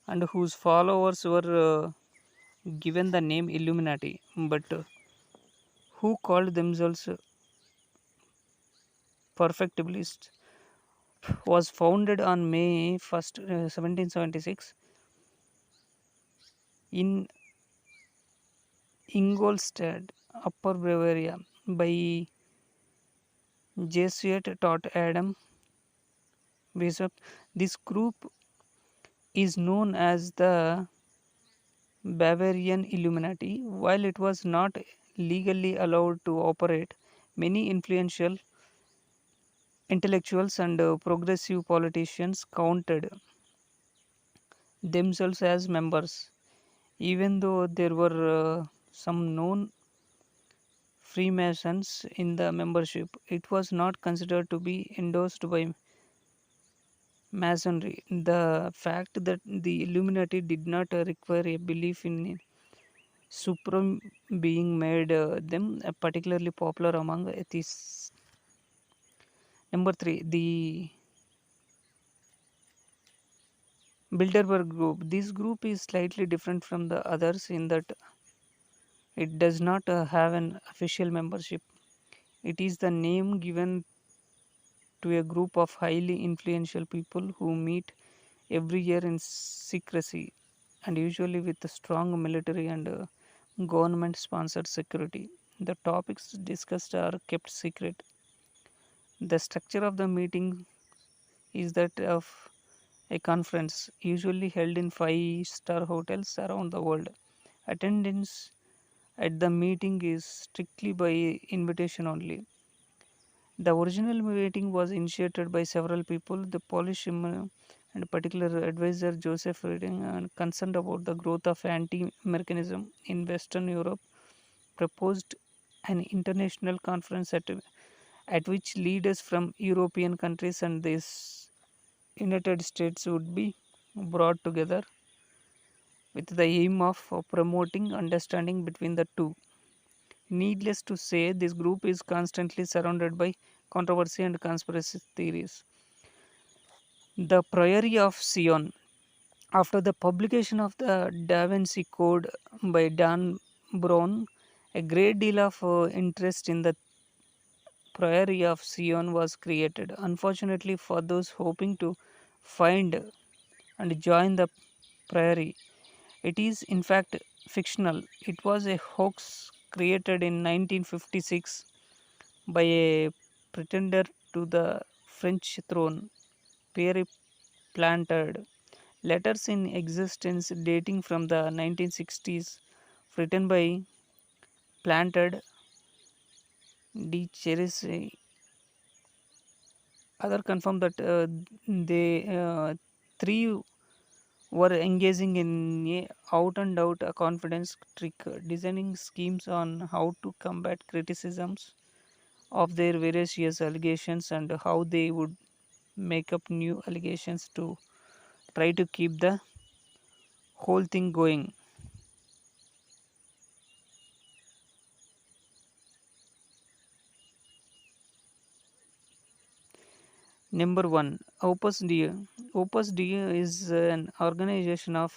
and whose followers were given the name Illuminati, but who called themselves perfectibilists. was founded on May 1st, 1776 in Ingolstadt, Upper Bavaria, by Jesuit taught Adam Bishop. This group is known as the Bavarian Illuminati. While it was not legally allowed to operate, many influential intellectuals and progressive politicians counted themselves as members. Even though there were some known Freemasons in the membership, it was not considered to be endorsed by Masonry. The fact that the Illuminati did not require a belief in supreme being made them particularly popular among atheists. Number three, the Bilderberg group. This group is slightly different from the others in that it does not have an official membership. It is the name given to a group of highly influential people who meet every year in secrecy and usually with a strong military and government sponsored security. The topics discussed are kept secret. The structure of the meeting is that of a conference, usually held in five-star hotels around the world. Attendance at the meeting is strictly by invitation only. The original meeting was initiated by several people. The Polish and particular advisor Joseph Reading, concerned about the growth of anti-Americanism in Western Europe, proposed an international conference at which leaders from European countries and the United States would be brought together with the aim of promoting understanding between the two. Needless to say, this group is constantly surrounded by controversy and conspiracy theories. The Priory of Sion. After the publication of the Da Vinci Code by Dan Brown, a great deal of interest in the Priory of Sion was created. Unfortunately, for those hoping to find and join the Priory, it is in fact fictional. It was a hoax created in 1956 by a pretender to the French throne, Pierre Planted. Letters in existence dating from the 1960s, written by Planted, de Cheris, other confirm that they three were engaging in a out and out confidence trick, designing schemes on how to combat criticisms of their various allegations and how they would make up new allegations to try to keep the whole thing going. Number one, Opus Dei. Opus Dei is an organization of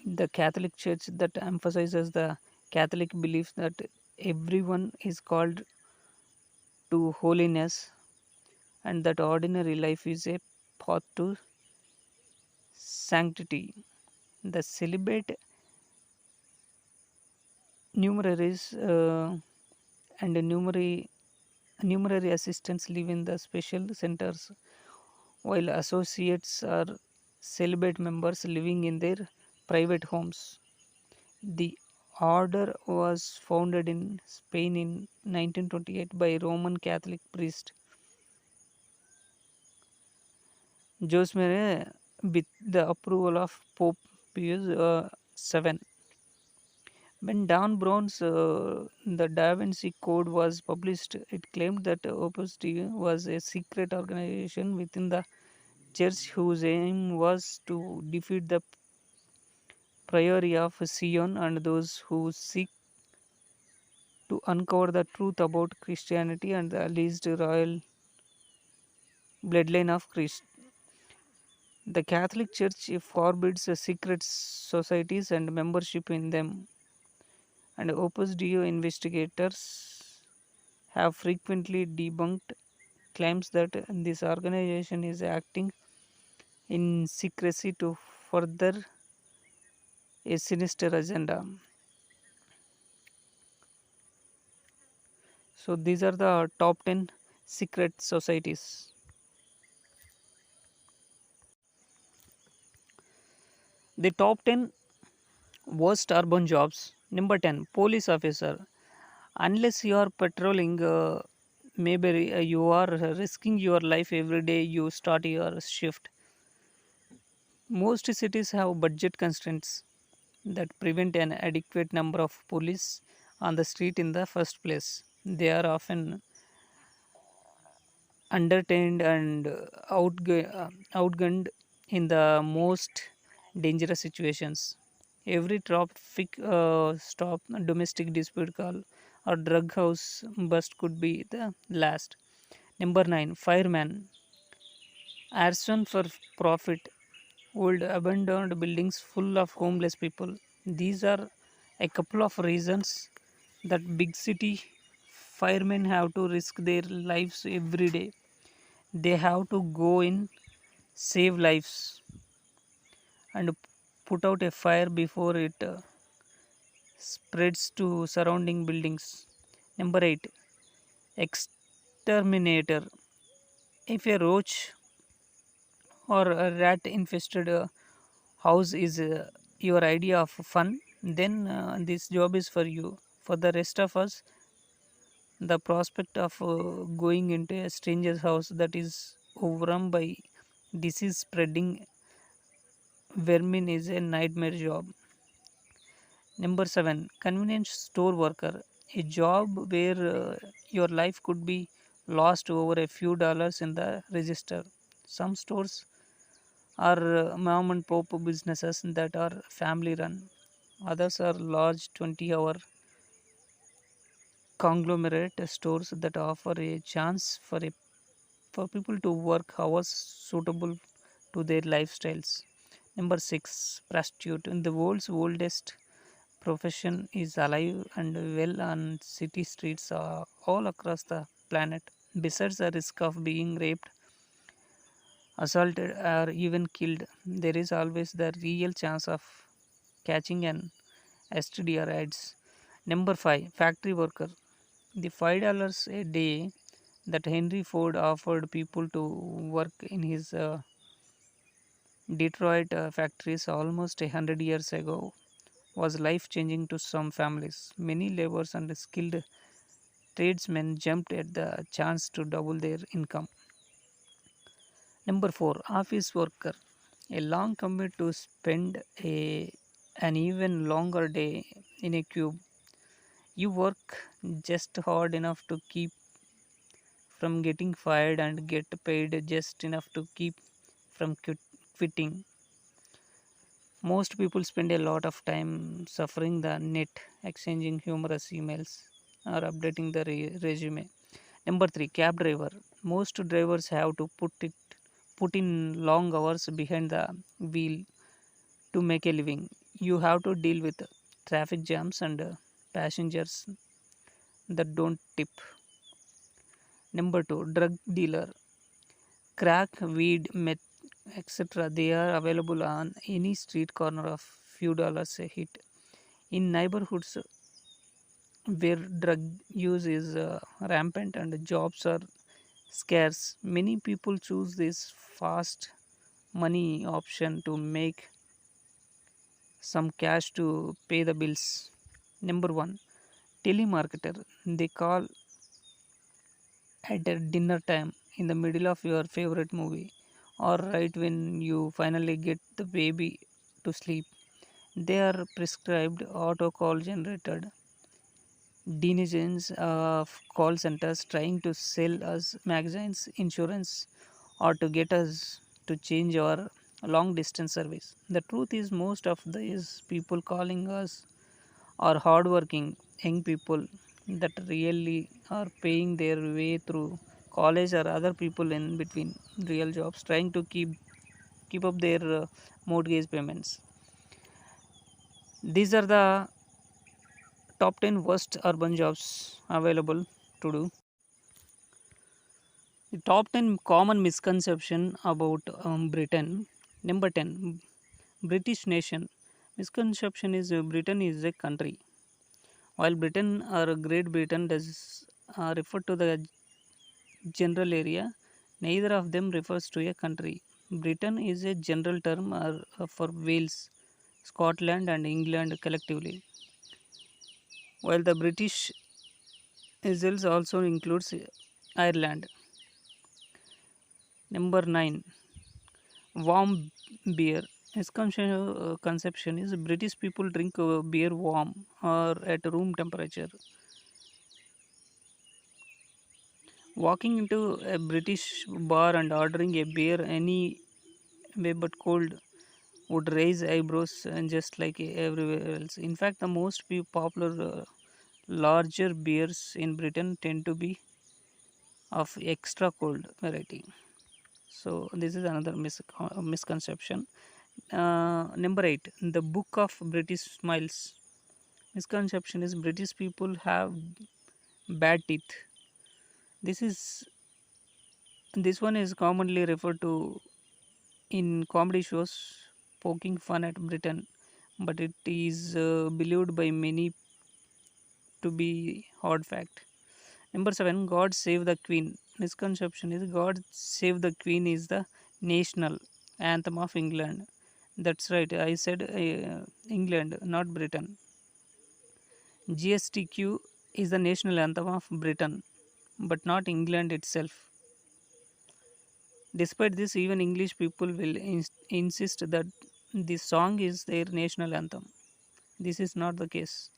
the Catholic Church that emphasizes the Catholic belief that everyone is called to holiness and that ordinary life is a path to sanctity. The celibate numeraries and numerary assistants live in the special centers, while associates are celibate members living in their private homes. The order was founded in Spain in 1928 by Roman Catholic priest Josmere with the approval of Pope Pius VII. When Dan Brown's The Da Vinci Code was published, it claimed that Opus Dei was a secret organization within the church whose aim was to defeat the priory of Sion and those who seek to uncover the truth about Christianity and the alleged royal bloodline of Christ. The Catholic Church forbids secret societies and membership in them, and Opus Dei investigators have frequently debunked claims that this organization is acting in secrecy to further a sinister agenda. So these are the top 10 secret societies. The top 10 worst urban jobs. Number 10, police officer. Unless you are patrolling, maybe you are risking your life every day you start your shift. Most cities have budget constraints that prevent an adequate number of police on the street in the first place. They are often undertrained and outgunned in the most dangerous situations. Every traffic stop, domestic dispute call, or drug house bust could be the last. Number 9, fireman. Arson for profit. Old abandoned buildings full of homeless people. These are a couple of reasons that big city firemen have to risk their lives every day. They have to go in, save lives, and put out a fire before it spreads to surrounding buildings. Number 8, exterminator. If a roach or a rat infested house is your idea of fun, then this job is for you. For the rest of us, the prospect of going into a stranger's house that is overrun by disease spreading vermin is a nightmare job. Number 7, convenience store worker. A job where your life could be lost over a few dollars in the register. Some stores are mom and pop businesses that are family run. Others are large 20-hour conglomerate stores that offer a chance for people to work hours suitable to their lifestyles. Number 6, prostitute. In the world's oldest profession is alive and well on city streets all across the planet. Besides the risk of being raped, assaulted, or even killed, there is always the real chance of catching an STD or AIDS. Number 5, factory worker. The $5 a day that Henry Ford offered people to work in his Detroit factories almost 100 years ago was life changing to some families. Many laborers and skilled tradesmen jumped at the chance to double their income. Number 4, office worker. A long commute to spend an even longer day in a cube. You work just hard enough to keep from getting fired and get paid just enough to keep from quitting. Most people spend a lot of time suffering the net, exchanging humorous emails or updating the resume. Number 3, cab driver. Most drivers have to put in long hours behind the wheel to make a living. You have to deal with traffic jams and passengers that don't tip. Number 2, drug dealer. Crack, weed, meth, etc. They are available on any street corner of few dollars a hit. In neighborhoods where drug use is rampant and jobs are scarce, many people choose this fast money option to make some cash to pay the bills. Number 1, telemarketer. They call at a dinner time, in the middle of your favorite movie, or right when you finally get the baby to sleep. They are prescribed auto call generated denizens of call centers trying to sell us magazines, insurance, or to get us to change our long distance service. The truth is, most of these people calling us are hardworking young people that really are paying their way through college or other people in between real jobs trying to keep up their mortgage payments. These are the top 10 worst urban jobs available to do. The top 10 common misconception about Britain. Number 10, British nation. Misconception is Britain is a country. While Britain or Great Britain does refer to the general area, neither of them refers to a country. Britain is a general term for Wales, Scotland, and England collectively, while the British Isles also includes Ireland. Number 9, warm beer. Misconception is British people drink beer warm or at room temperature. Walking into a British bar and ordering a beer any way but cold would raise eyebrows just like everywhere else. In fact, the most popular larger beers in Britain tend to be of extra cold variety. So this is another misconception. Number 8, the Book of British Smiles. Misconception is British people have bad teeth. This one is commonly referred to in comedy shows poking fun at Britain, but it is believed by many to be hard fact. Number 7, God Save the Queen. Misconception is God Save the Queen is the national anthem of England. That's right, I said England, not Britain. GSTQ is the national anthem of Britain, but not England itself. Despite this, even English people will insist that the song is their national anthem. This is not the case.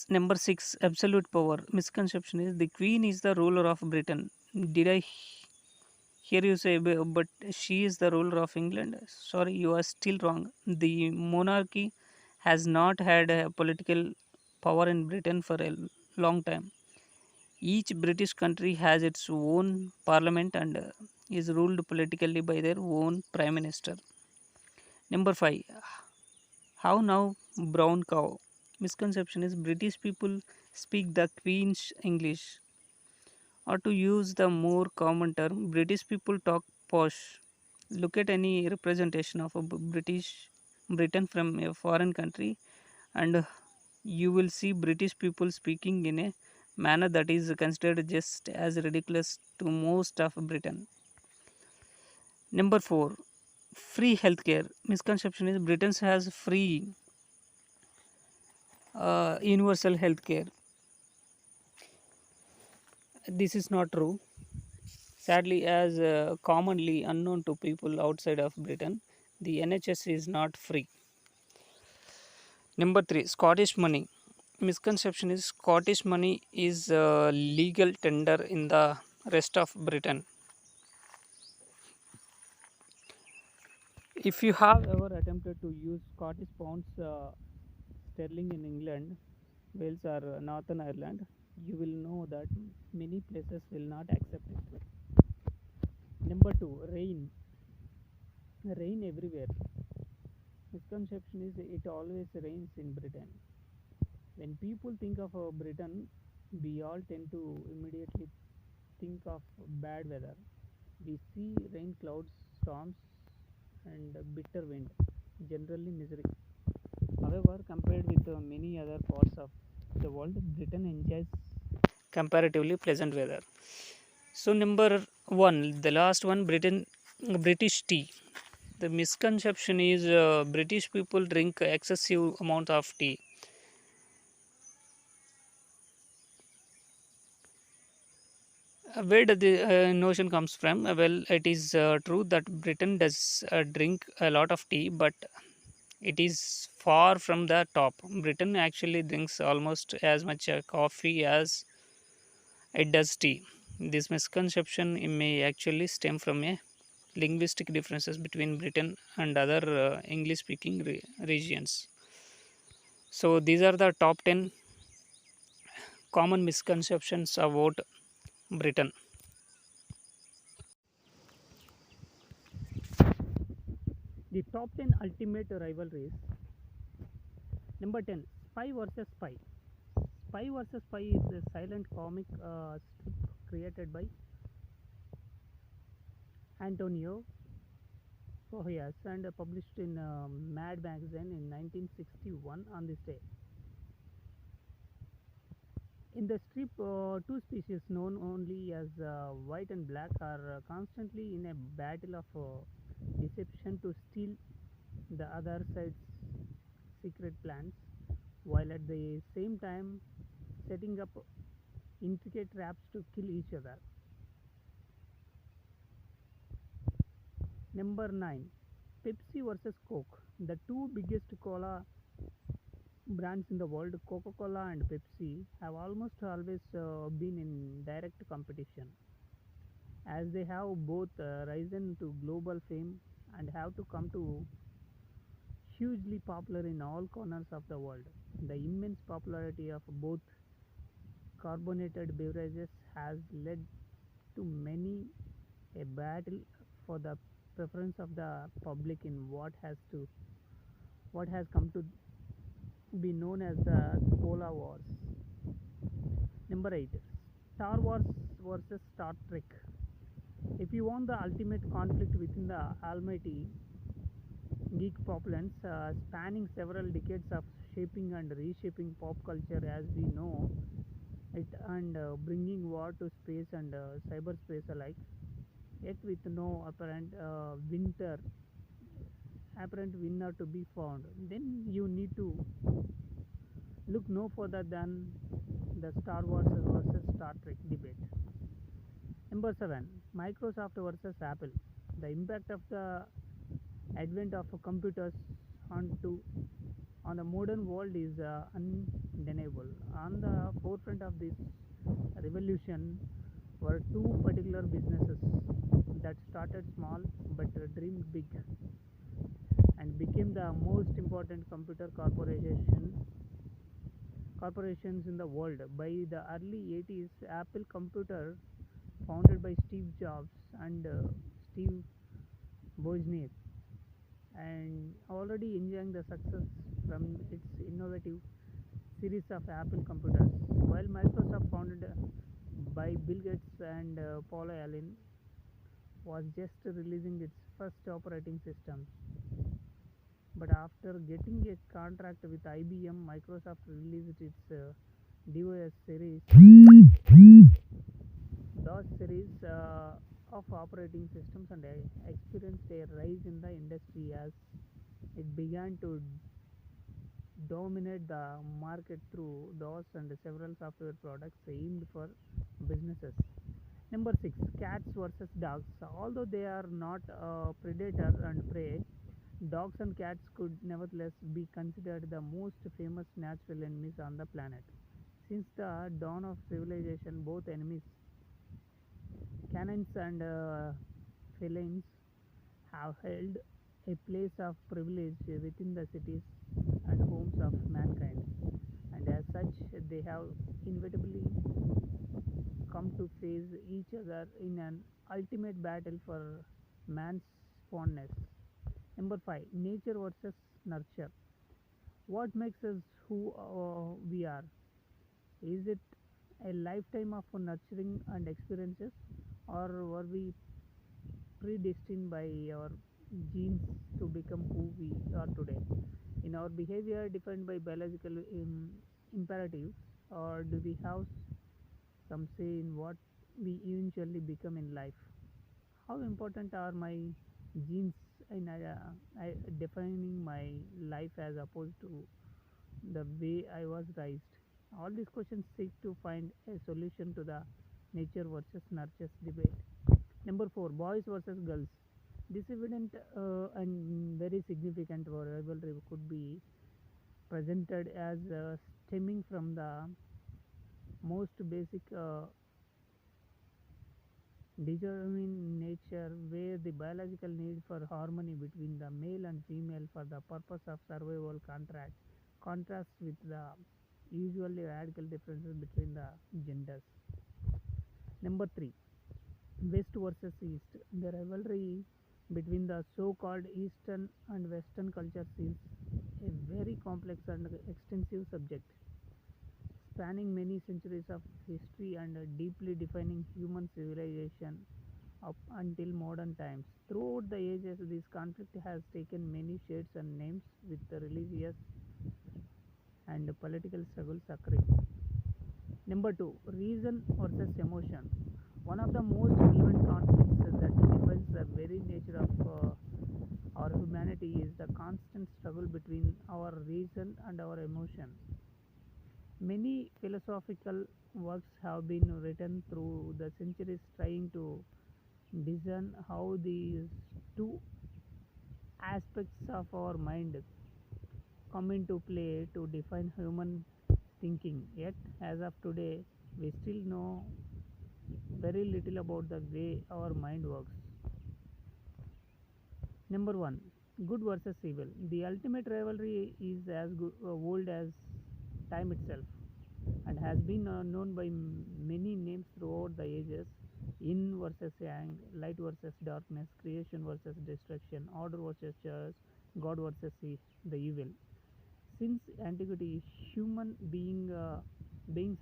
Number 6, absolute power. Misconception is the Queen is the ruler of Britain. Did I hear you say, but she is the ruler of England? Sorry, you are still wrong. The monarchy has not had a political power in Britain for a long time. Each British country has its own parliament and is ruled politically by their own prime minister. Number 5, how now brown cow. Misconception is British people speak the Queen's English, or to use the more common term, British people talk posh. Look at any representation of a Britain from a foreign country, and you will see British people speaking in a manner that is considered just as ridiculous to most of Britain. Number 4, free healthcare. Misconception is Britain has free universal healthcare. This is not true. Sadly, as commonly unknown to people outside of Britain, the NHS is not free. Number 3, Scottish money. Misconception is Scottish money is legal tender in the rest of Britain. If you have ever attempted to use Scottish pounds sterling in England, Wales, or Northern Ireland, you will know that many places will not accept it. Number 2, rain. Rain everywhere. Misconception is it always rains in Britain. When people think of Britain, we all tend to immediately think of bad weather. We see rain clouds, storms, and bitter wind, generally misery. However, compared with many other parts of the world, Britain enjoys comparatively pleasant weather. So, number 1, the last one, British tea. The misconception is British people drink excessive amount of tea. Where the notion comes from? Well, it is true that Britain does drink a lot of tea, but it is far from the top. Britain actually drinks almost as much coffee as it does tea. This misconception may actually stem from a linguistic differences between Britain and other English speaking regions. So these are the top 10 common misconceptions about Britain. The top 10 ultimate rivalries. Number 10, Spy versus Spy. Spy versus Spy is a silent comic strip created by Antonio Fohias and published in Mad magazine in 1961 on this day. In the strip, two species known only as white and black are constantly in a battle of deception to steal the other side's secret plans, while at the same time setting up intricate traps to kill each other. Number 9, Pepsi versus Coke. The two biggest cola brands in the world, Coca Cola and Pepsi, have almost always been in direct competition, as they have both risen to global fame and have to come to hugely popular in all corners of the world. The immense popularity of both carbonated beverages has led to many a battle for the preference of the public in what has come to be known as the Cola Wars. Number 8, Star Wars versus Star Trek. If you want the ultimate conflict within the almighty geek populace, spanning several decades of shaping and reshaping pop culture as we know it, and bringing war to space and cyberspace alike, yet with no apparent winner to be found, then you need to look no further than the Star Wars versus Star Trek debate. Number 7, Microsoft versus Apple. The impact of the advent of computers onto on the modern world is undeniable. On the forefront of this revolution were two particular businesses that started small but dreamed big and became the most important computer corporations in the world. By the early 80s, Apple Computer, founded by Steve Jobs and Steve Wozniak, and already enjoying the success from its innovative series of Apple computers, while Microsoft, founded by Bill Gates and Paul Allen, was just releasing its first operating system. But after getting a contract with IBM, Microsoft released its DOS series, DOS series of operating systems, and experienced a rise in the industry as it began to dominate the market through DOS and several software products aimed for businesses. Number 6, cats versus dogs. Although they are not predator and prey, dogs and cats could nevertheless be considered the most famous natural enemies on the planet. Since the dawn of civilization, both enemies, canines and felines, have held a place of privilege within the cities and homes of mankind, and as such, they have inevitably come to face each other in an ultimate battle for man's fondness. Number 5, nature versus nurture. What makes us who we are? Is it a lifetime of nurturing and experiences, or were we predestined by our genes to become who we are today? In our behavior defined by biological imperatives, or do we have some say in what we eventually become in life? How important are my genes in defining my life as opposed to the way I was raised? All these questions seek to find a solution to the nature versus nurture debate. Number 4, boys versus girls. This evident and very significant rivalry could be presented as stemming from the most basic determined nature, where the biological need for harmony between the male and female for the purpose of survival contrasts with the usually radical differences between the genders. Number 3, West versus East. The rivalry between the so-called Eastern and Western cultures is a very complex and extensive subject, spanning many centuries of history and deeply defining human civilization up until modern times. Throughout the ages, this conflict has taken many shades and names, with the religious and political struggles occurring. Number two, reason versus emotion. One of the most relevant conflicts that defines the very nature of our humanity is the constant struggle between our reason and our emotion. Many philosophical works have been written through the centuries trying to discern how these two aspects of our mind come into play to define human thinking. Yet, as of today, we still know very little about the way our mind works. Number one, good versus evil. The ultimate rivalry is as old as time itself and has been known by many names throughout the ages: yin versus yang, light versus darkness, creation versus destruction, order versus chaos, God versus the evil. Since antiquity, beings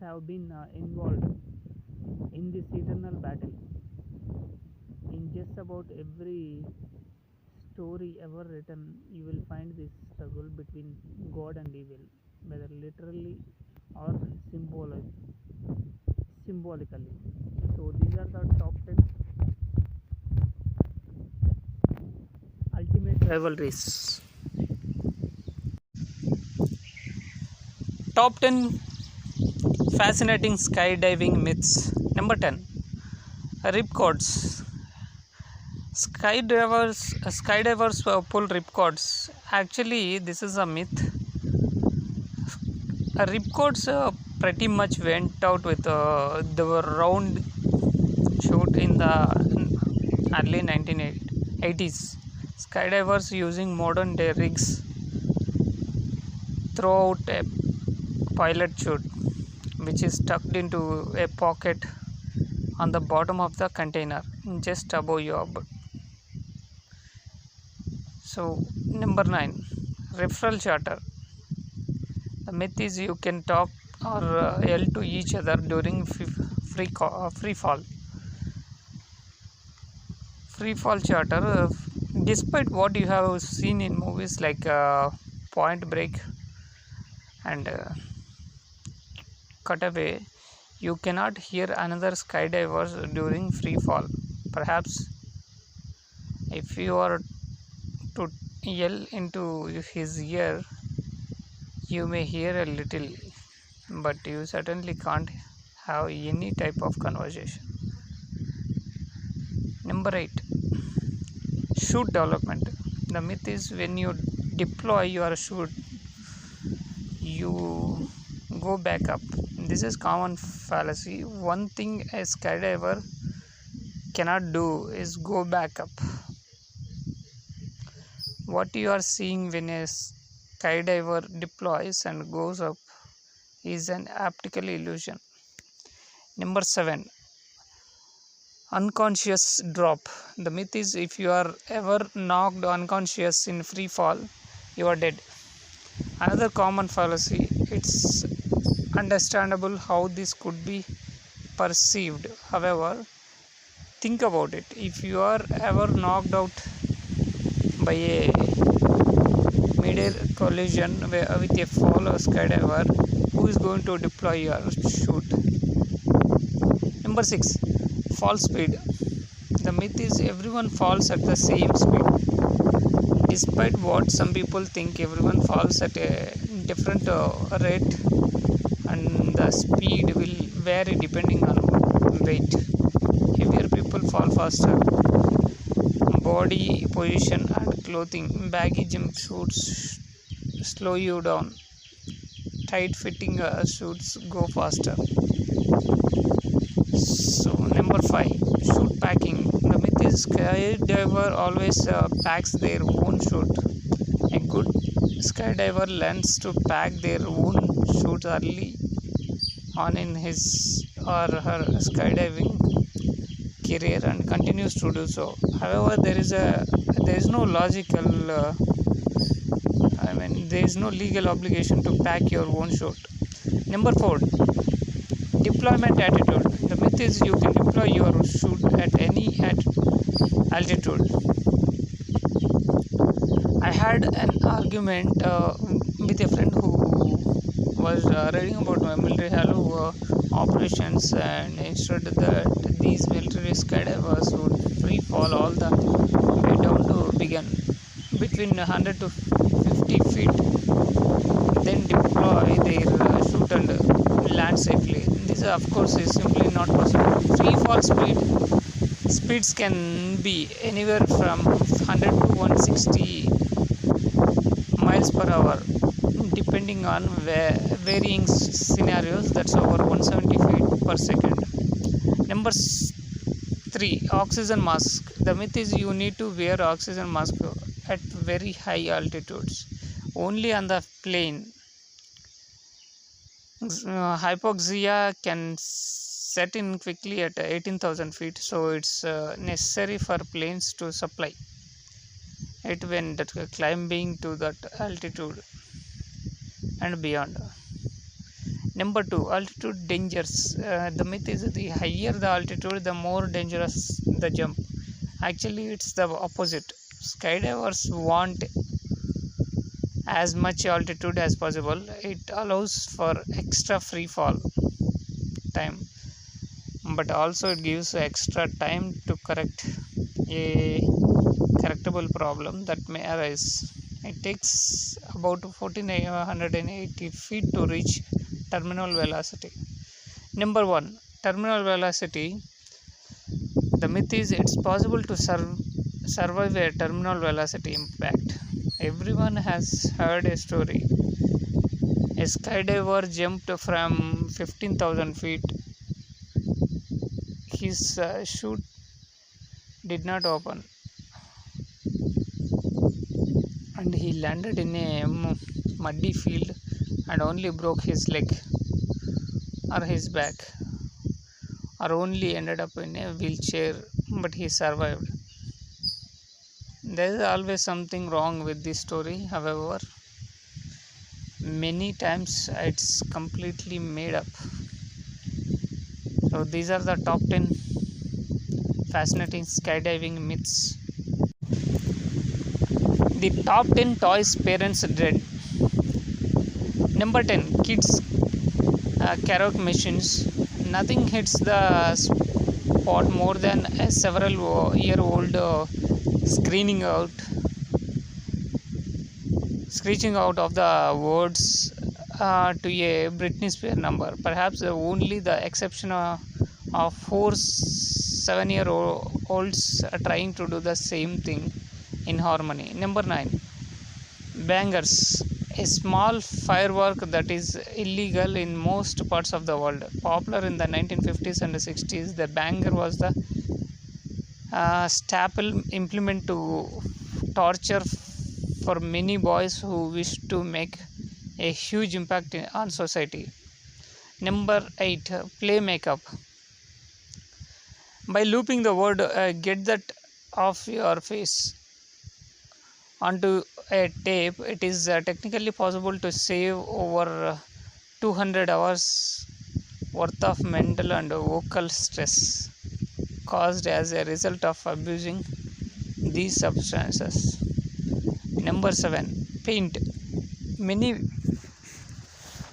have been involved in this eternal battle. In just about every story ever written, you will find this struggle between God and evil, whether literally or symbolically. So these are the top 10 ultimate rivalries. Top 10 fascinating skydiving myths. Number 10, ripcords. Skydivers pull ripcords. Actually, this is a myth. Ripcords pretty much went out with the round shoot in the early 1980s. Skydivers using modern day rigs throw out a pilot chute which is tucked into a pocket on the bottom of the container just above your butt. So, number 9, referral charter. The myth is you can talk or yell to each other during free fall. Free fall charter, despite what you have seen in movies like Point Break and Cutaway, you cannot hear another skydivers during free fall. Perhaps if you are to yell into his ear, you may hear a little, but you certainly can't have any type of conversation. Number 8, chute development. The myth is when you deploy your chute, you go back up. This is common fallacy. One thing a skydiver cannot do is go back up. What you are seeing when a skydiver deploys and goes up is an optical illusion. Number 7, unconscious drop. The myth is if you are ever knocked unconscious in free fall, you are dead. Another common fallacy. It's understandable how this could be perceived. However, think about it. If you are ever knocked out by a mid-air collision with a fellow skydiver, who is going to deploy your chute? Number 6, fall speed. The myth is everyone falls at the same speed. Despite what some people think, everyone falls at a different rate, and the speed will vary depending on weight. Heavier people fall faster. Body position and clothing. Baggy jumpsuits slow you down. Tight fitting suits go faster. So, number 5, chute packing. The myth is skydiver always packs their own chute. A good skydiver learns to pack their own chute early on in his or her skydiving career and continues to do so. However, there is no there is no legal obligation to pack your own chute. Number 4, deployment attitude. The myth is you can deploy your chute at any altitude. I had an argument with a friend who was reading about military halo operations, and instead that these military skydivers would free fall all the way down to begin between 100 to 50 feet, then deploy their chute and land safely. This, of course, is simply not possible. Free fall speeds can be anywhere from 100 to 160 miles per hour, depending on varying scenarios. That's over 170 feet per second. Number 3, oxygen mask. The myth is you need to wear oxygen mask at very high altitudes. Only on the plane. Hypoxia can set in quickly at 18,000 feet, so it's necessary for planes to supply it when that climbing to that altitude and beyond. Number 2, altitude dangers. The myth is the higher the altitude, the more dangerous the jump. Actually, it's the opposite. Skydivers want as much altitude as possible. It allows for extra free fall time, but also it gives extra time to correct a correctable problem that may arise. It takes about 1480 feet to reach terminal velocity. Number 1, terminal velocity. The myth is it's possible to survive a terminal velocity impact. Everyone has heard a story. A skydiver jumped from 15,000 feet. His chute did not open, and he landed in a muddy field and only broke his leg or his back, or only ended up in a wheelchair, but he survived. There is always something wrong with this story. However, many times it's completely made up. So these are the top 10 fascinating skydiving myths. The top 10 toys parents dread. Number 10, kids karaoke machines. Nothing hits the spot more than a several year old screeching out of the words to a Britney Spears number. Perhaps only the exception of 4 7-year-olds trying to do the same thing in harmony. Number 9, bangers. A small firework that is illegal in most parts of the world. Popular in the 1950s and 60s, the banger was the staple implement to torture for many boys who wish to make a huge impact on society. Number 8, play makeup. By looping the word get that off your face onto a tape, it is technically possible to save over 200 hours worth of mental and vocal stress caused as a result of abusing these substances. Number 7, paint. Many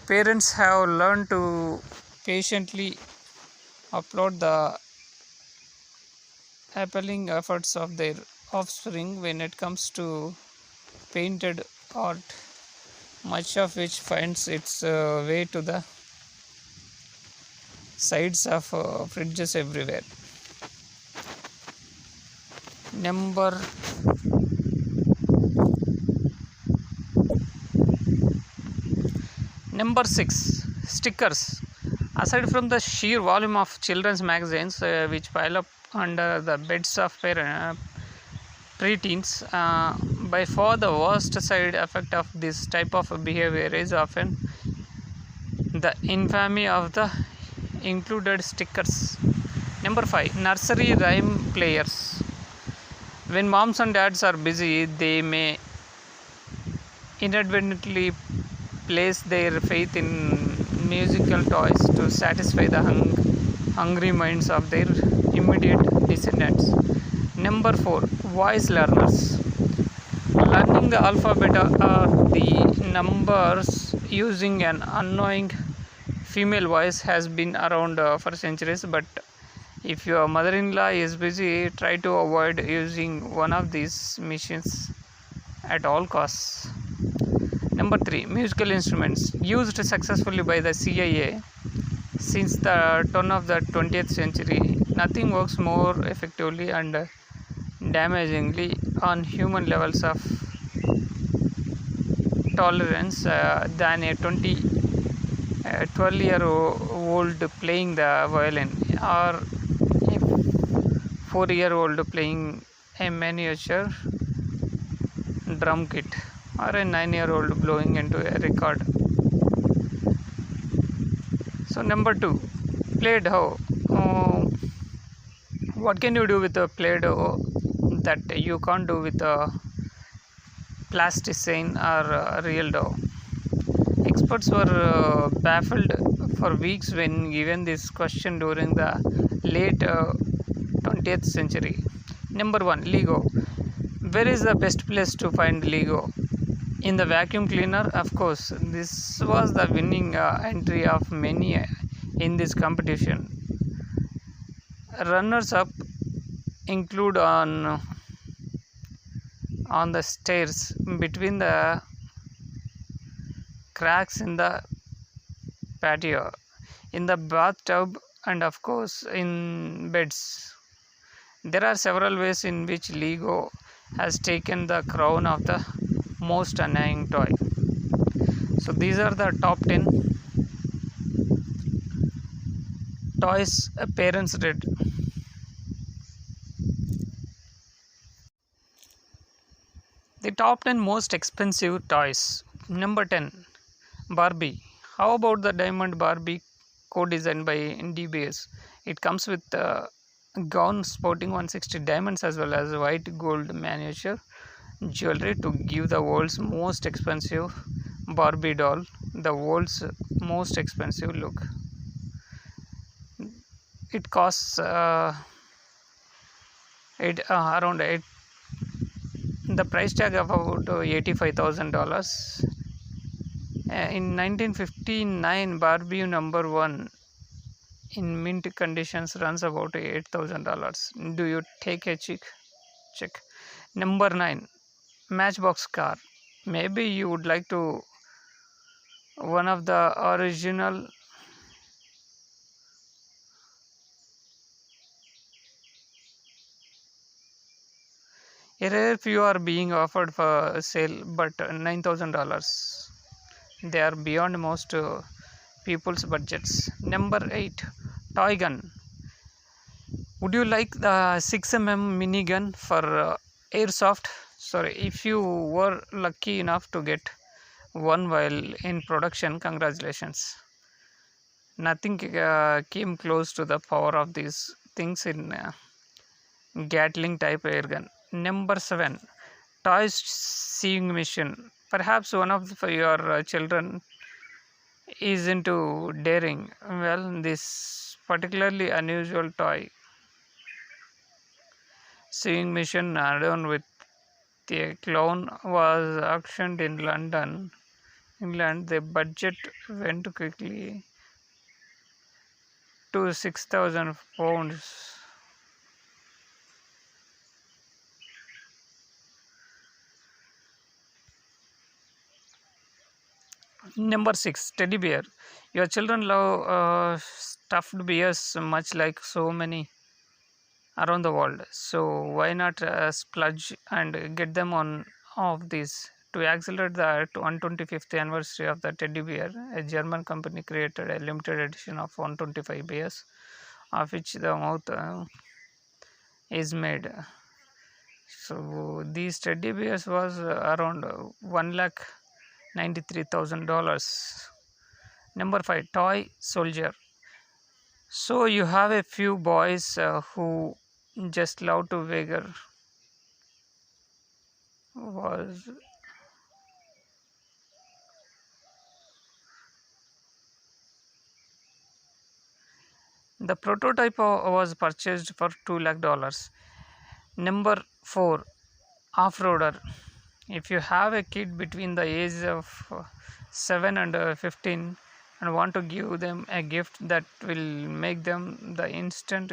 parents have learned to patiently applaud the appalling efforts of their offspring when it comes to painted art, much of which finds its way to the sides of fridges everywhere. Number 6, stickers. Aside from the sheer volume of children's magazines which pile up under the beds of preteens, by far the worst side effect of this type of behavior is often the infamy of the included stickers. Number 5, nursery rhyme players. When moms and dads are busy, they may inadvertently place their faith in musical toys to satisfy the hungry minds of their immediate descendants. Number 4, voice learners. Learning the alphabet or the numbers using an annoying female voice has been around for centuries, but if your mother-in-law is busy, try to avoid using one of these machines at all costs. Number 3, musical instruments used successfully by the CIA since the turn of the 20th century. Nothing works more effectively and damagingly on human levels of tolerance than a 12-year-old playing the violin, or a 4-year-old playing a miniature drum kit, or a 9-year-old blowing into a record. So number 2, Play-Doh. What can you do with a Play-Doh that you can't do with a plasticine or real dough? Experts were baffled for weeks when given this question during the late 20th century. Number 1, Lego. Where is the best place to find Lego? In the vacuum cleaner, of course. This was the winning entry of many in this competition. Runners up include on the stairs, between the cracks in the patio, in the bathtub, and of course in beds. There are several ways in which Lego has taken the crown of the most annoying toy. So these are the top 10 toys parents did. The top 10 most expensive toys. Number 10, Barbie. How about the diamond Barbie co-designed by DBS? It comes with a gown sporting 160 diamonds as well as white gold miniature jewelry to give the world's most expensive Barbie doll the world's most expensive look. It costs around the price tag of about $85,000. In 1959, Barbie number 1 in mint conditions runs about $8,000. Do you take a check? Number 9, Matchbox car. Maybe you would like to one of the original a rare few are being offered for sale, but $9,000. They are beyond most people's budgets. Number 8, toy gun. Would you like the 6mm minigun for airsoft? Sorry, if you were lucky enough to get one while in production, congratulations. Nothing came close to the power of these things in Gatling type airgun. Number 7, toy sewing machine. Perhaps one of your children is into daring. Well, this particularly unusual toy sewing machine add-on with a clown was auctioned in London, England. The budget went quickly to £6,000. Number 6, teddy bear. Your children love stuffed bears much like so many around the world. So why not splurge and get them on of these? To accelerate the 125th anniversary of the teddy bear, a German company created a limited edition of 125 bears, of which the mouth is made. So these teddy bears was around $1,93,000. Number 5, toy soldier. So you have a few boys who just love to wager was The prototype was purchased for $2 lakh. Number 4, off-roader. If you have a kid between the ages of 7 and 15 and want to give them a gift that will make them the instant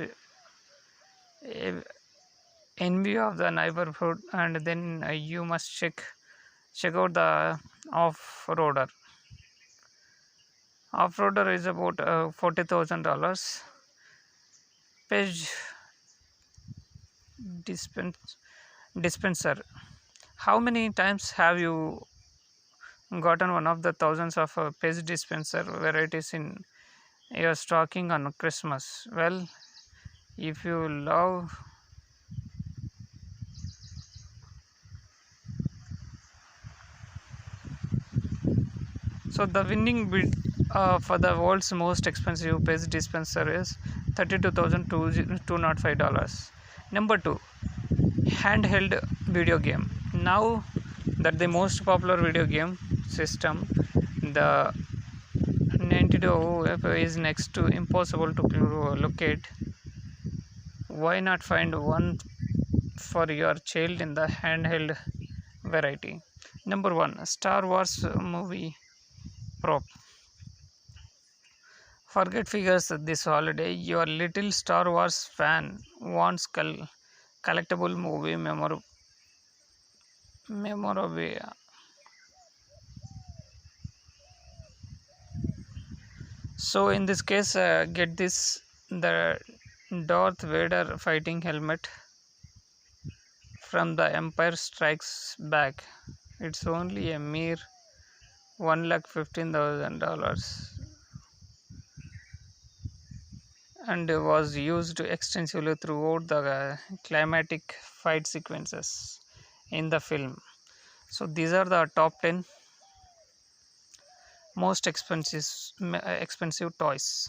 envy of the neighborhood, and then you must check out the off-roader. Off-roader is about $40,000. Page dispenser. How many times have you gotten one of the thousands of page dispenser varieties in your stocking on Christmas? Well, if you love, so the winning bid for the world's most expensive page dispenser is $32,205. Number 2, handheld video game. Now that the most popular video game system, the Nintendo is next to impossible to locate. Why not find one for your child in the handheld variety? Number 1, Star Wars movie prop. Forget figures this holiday. Your little Star Wars fan wants collectible movie memorabilia. So in this case, get this, the Darth Vader fighting helmet from the Empire Strikes Back. It's only a mere $1,15,000 and was used extensively throughout the climatic fight sequences in the film. So these are the top 10 most expensive toys.